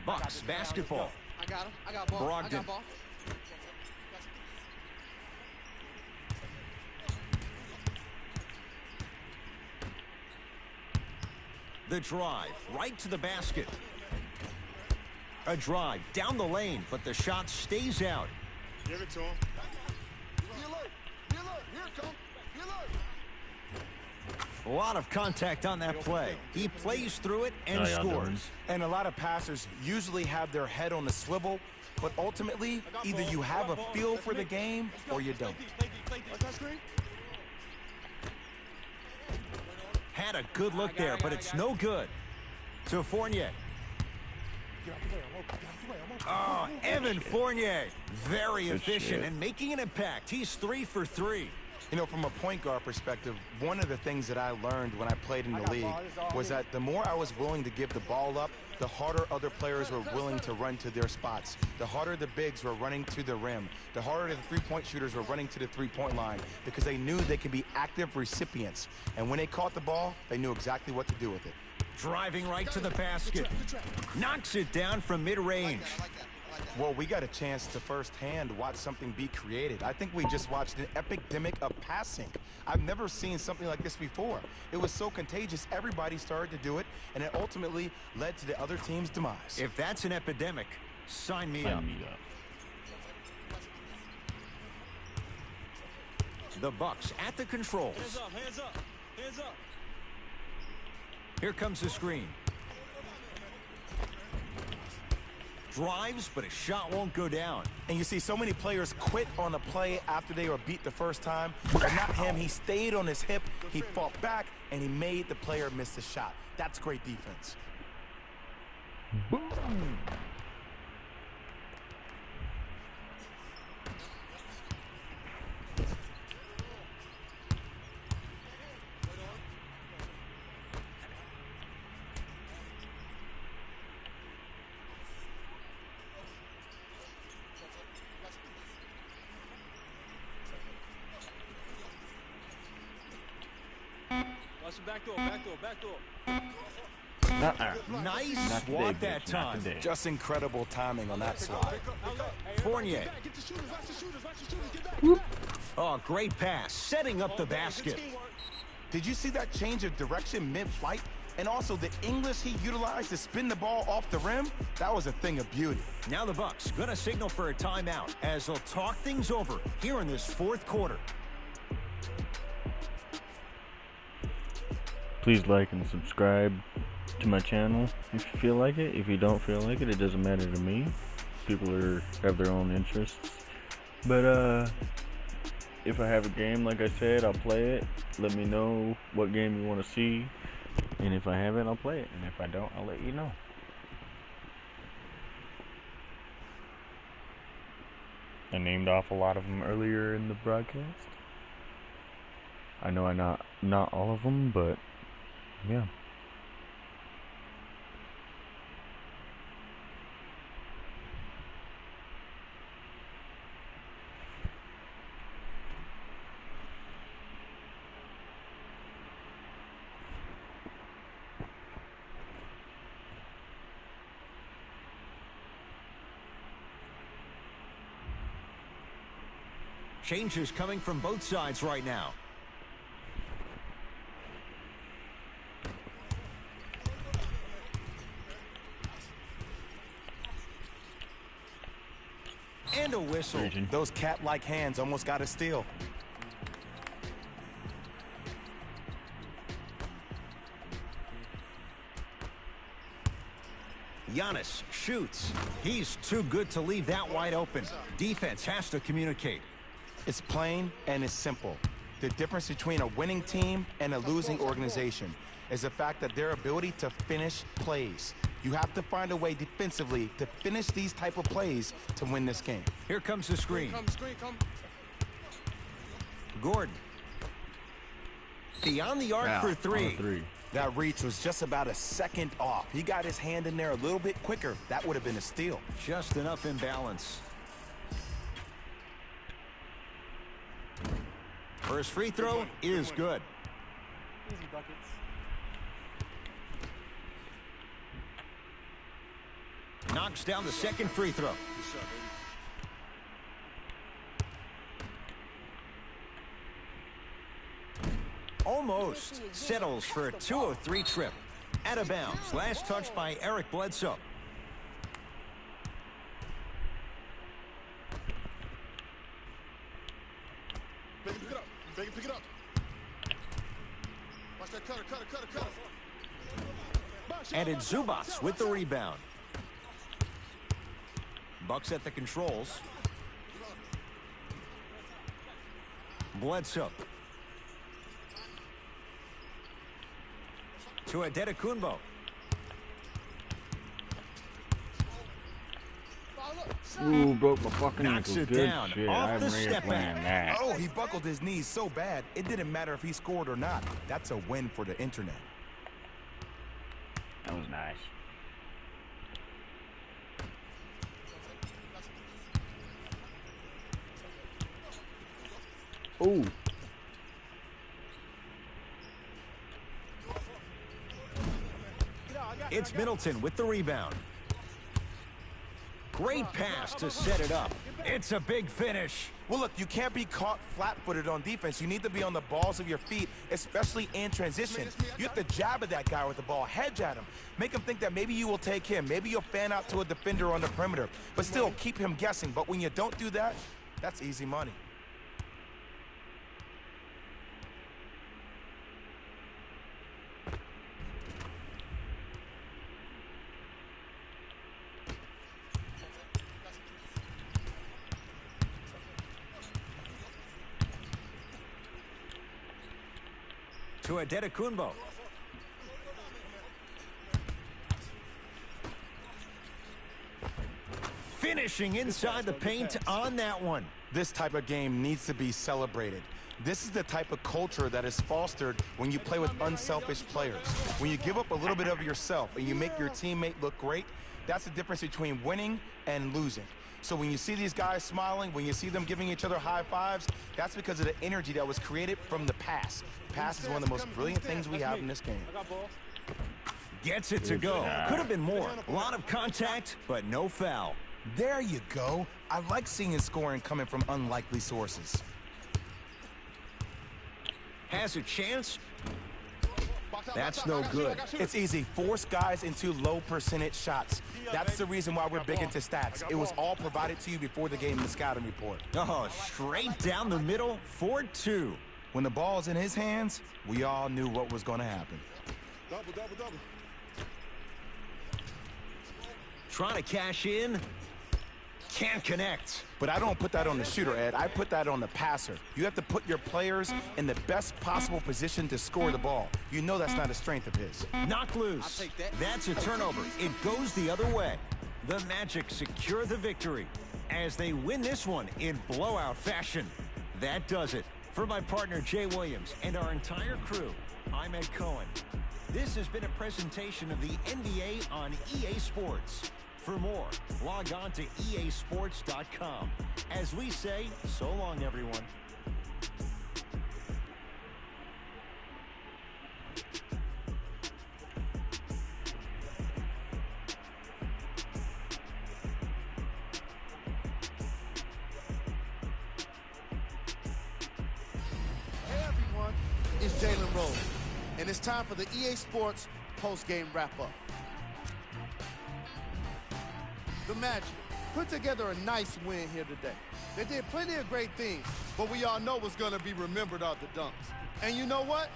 Bucks basketball. I got him. I got ball. Brogdon. I got ball. The drive right to the basket. A drive down the lane, but the shot stays out. Give it to him. Here it comes. A lot of contact on that play. He plays through it and scores. And a lot of passers usually have their head on the swivel, but ultimately, either you have a feel for the game or you don't. Had a good look there, but it's no good. To Fournier. Oh, Evan Fournier. Very efficient and making an impact. He's 3 for 3. You know, from a point guard perspective, one of the things that I learned when I played in the league was that the more I was willing to give the ball up, the harder other players were willing to run to their spots. The harder the bigs were running to the rim. The harder the three-point shooters were running to the three-point line because they knew they could be active recipients. And when they caught the ball, they knew exactly what to do with it. Driving right to the basket. Knocks it down from mid-range. Well, we got a chance to firsthand watch something be created. I think we just watched an epidemic of passing. I've never seen something like this before. It was so contagious, everybody started to do it, and it ultimately led to the other team's demise. If that's an epidemic, sign me up. The Bucks at the controls. Hands up. Here comes the screen. Drives, but a shot won't go down. And you see so many players quit on a play after they were beat the first time, but not him. He stayed on his hip, he fought back, and he made the player miss the shot. That's great defense. Boom. Watch the back door, back door, back door. Nice Not today, swat bitch, that not time. today. Just incredible timing on that slide. Fournier. Get the shooters, watch the shooters, watch the shooters. Get back. Oh, great pass, setting up the basket. Did you see that change of direction mid-flight? And also the English he utilized to spin the ball off the rim? That was a thing of beauty. Now the Bucks gonna signal for a timeout as they'll talk things over here in this fourth quarter. Please like and subscribe to my channel if you feel like it. If you don't feel like it doesn't matter to me. People have their own interests. But if I have a game, like I said, I'll play it. Let me know what game you want to see. And if I have it, I'll play it. And if I don't, I'll let you know. I named off a lot of them earlier in the broadcast. I know not all of them, but yeah. Changes coming from both sides right now. And a whistle. Those cat-like hands almost got a steal. Giannis shoots. He's too good to leave that wide open. Defense has to communicate. It's plain and it's simple. The difference between a winning team and a losing organization is the fact that their ability to finish plays. You have to find a way defensively to finish these type of plays to win this game. Here comes the screen. Screen, come. Gordon. Beyond the arc for three. That reach was just about a second off. He got his hand in there a little bit quicker. That would have been a steal. Just enough imbalance. First free throw is good. Easy buckets. Knocks down the second free throw. Good shot, baby. Almost settles for a 2-0-3 trip. Out of bounds. Last touch by Eric Bledsoe. Baby, pick it up. Baby, pick it up. Watch that cutter. And it's Zubats with the rebound. Bucks at the controls. Bledsoe. To Adetokunbo. Ooh, broke my fucking Knocks ankle. it Good down. shit. Off I'm the ready step to plan back. that. Oh, he buckled his knees so bad, it didn't matter if he scored or not. That's a win for the internet. That was nice. Ooh. It's Middleton with the rebound. Great pass to set it up. It's a big finish. Well, look, you can't be caught flat-footed on defense. You need to be on the balls of your feet, especially in transition. You have to jab at that guy with the ball, hedge at him. Make him think that maybe you will take him. Maybe you'll fan out to a defender on the perimeter, but still keep him guessing. But when you don't do that, that's easy money. To Adetokunbo. Finishing inside the paint on that one. This type of game needs to be celebrated. This is the type of culture that is fostered when you play with unselfish players. When you give up a little bit of yourself and you make your teammate look great, that's the difference between winning and losing. So when you see these guys smiling, when you see them giving each other high fives, that's because of the energy that was created from the pass. Pass is one of the most brilliant things we have in this game. Gets it to go. Could have been more. A lot of contact, but no foul. There you go. I like seeing scoring coming from unlikely sources. Has a chance. That's no good. It's easy. Force guys into low percentage shots. That's the reason why we're big into stats. It was all provided to you before the game in the scouting report. Oh, straight down the middle for 2. When the ball's in his hands, we all knew what was going to happen. Double, double, double. Trying to cash in. Can't connect. But I don't put that on the shooter, Ed. I put that on the passer. You have to put your players in the best possible position to score the ball. You know that's not a strength of his. Knocked loose. That's a turnover. It goes the other way. The Magic secure the victory as they win this one in blowout fashion. That does it. For my partner, Jay Williams, and our entire crew, I'm Ed Cohen. This has been a presentation of the NBA on EA Sports. For more, log on to easports.com. As we say, so long, everyone. Hey everyone, it's Jalen Rose, and it's time for the EA Sports post-game wrap-up. The Magic put together a nice win here today. They did plenty of great things, but we all know what's going to be remembered are the dunks. And you know what?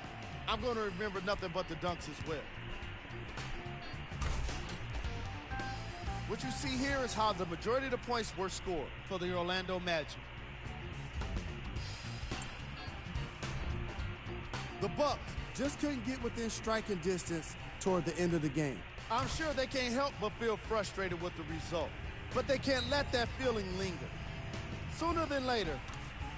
I'm going to remember nothing but the dunks as well. What you see here is how the majority of the points were scored for the Orlando Magic. The Bucks just couldn't get within striking distance toward the end of the game. I'm sure they can't help but feel frustrated with the result, but they can't let that feeling linger. Sooner than later,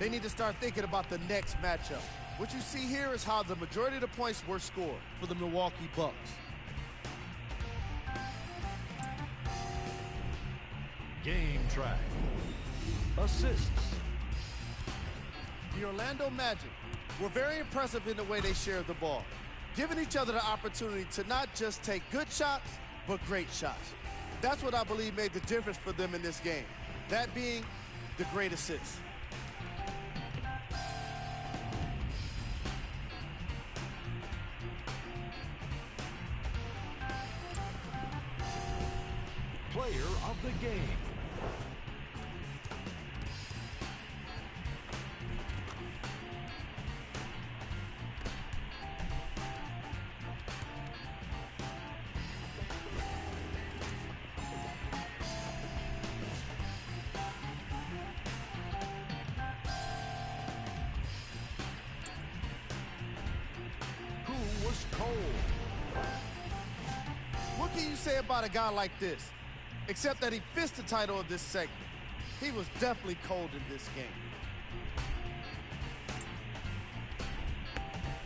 they need to start thinking about the next matchup. What you see here is how the majority of the points were scored for the Milwaukee Bucks. Game track. Assists. The Orlando Magic were very impressive in the way they shared the ball, giving each other the opportunity to not just take good shots, but great shots. That's what I believe made the difference for them in this game, that being the great assists. Player of the game. Who was cold? What can you say about a guy like this? Except that he fits the title of this segment. He was definitely cold in this game.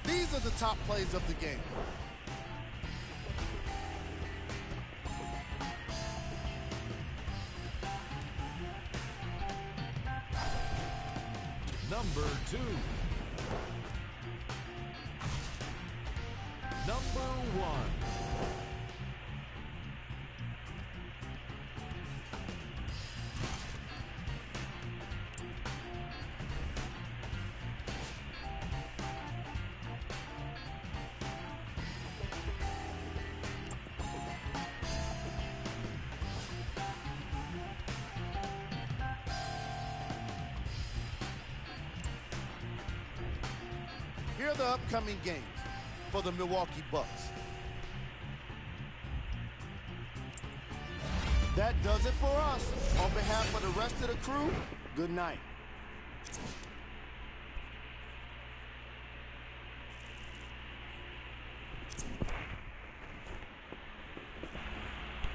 These are the top plays of the game. Number 2. Number 1. Here are the upcoming games for the Milwaukee Bucks. That does it for us. On behalf of the rest of the crew, good night.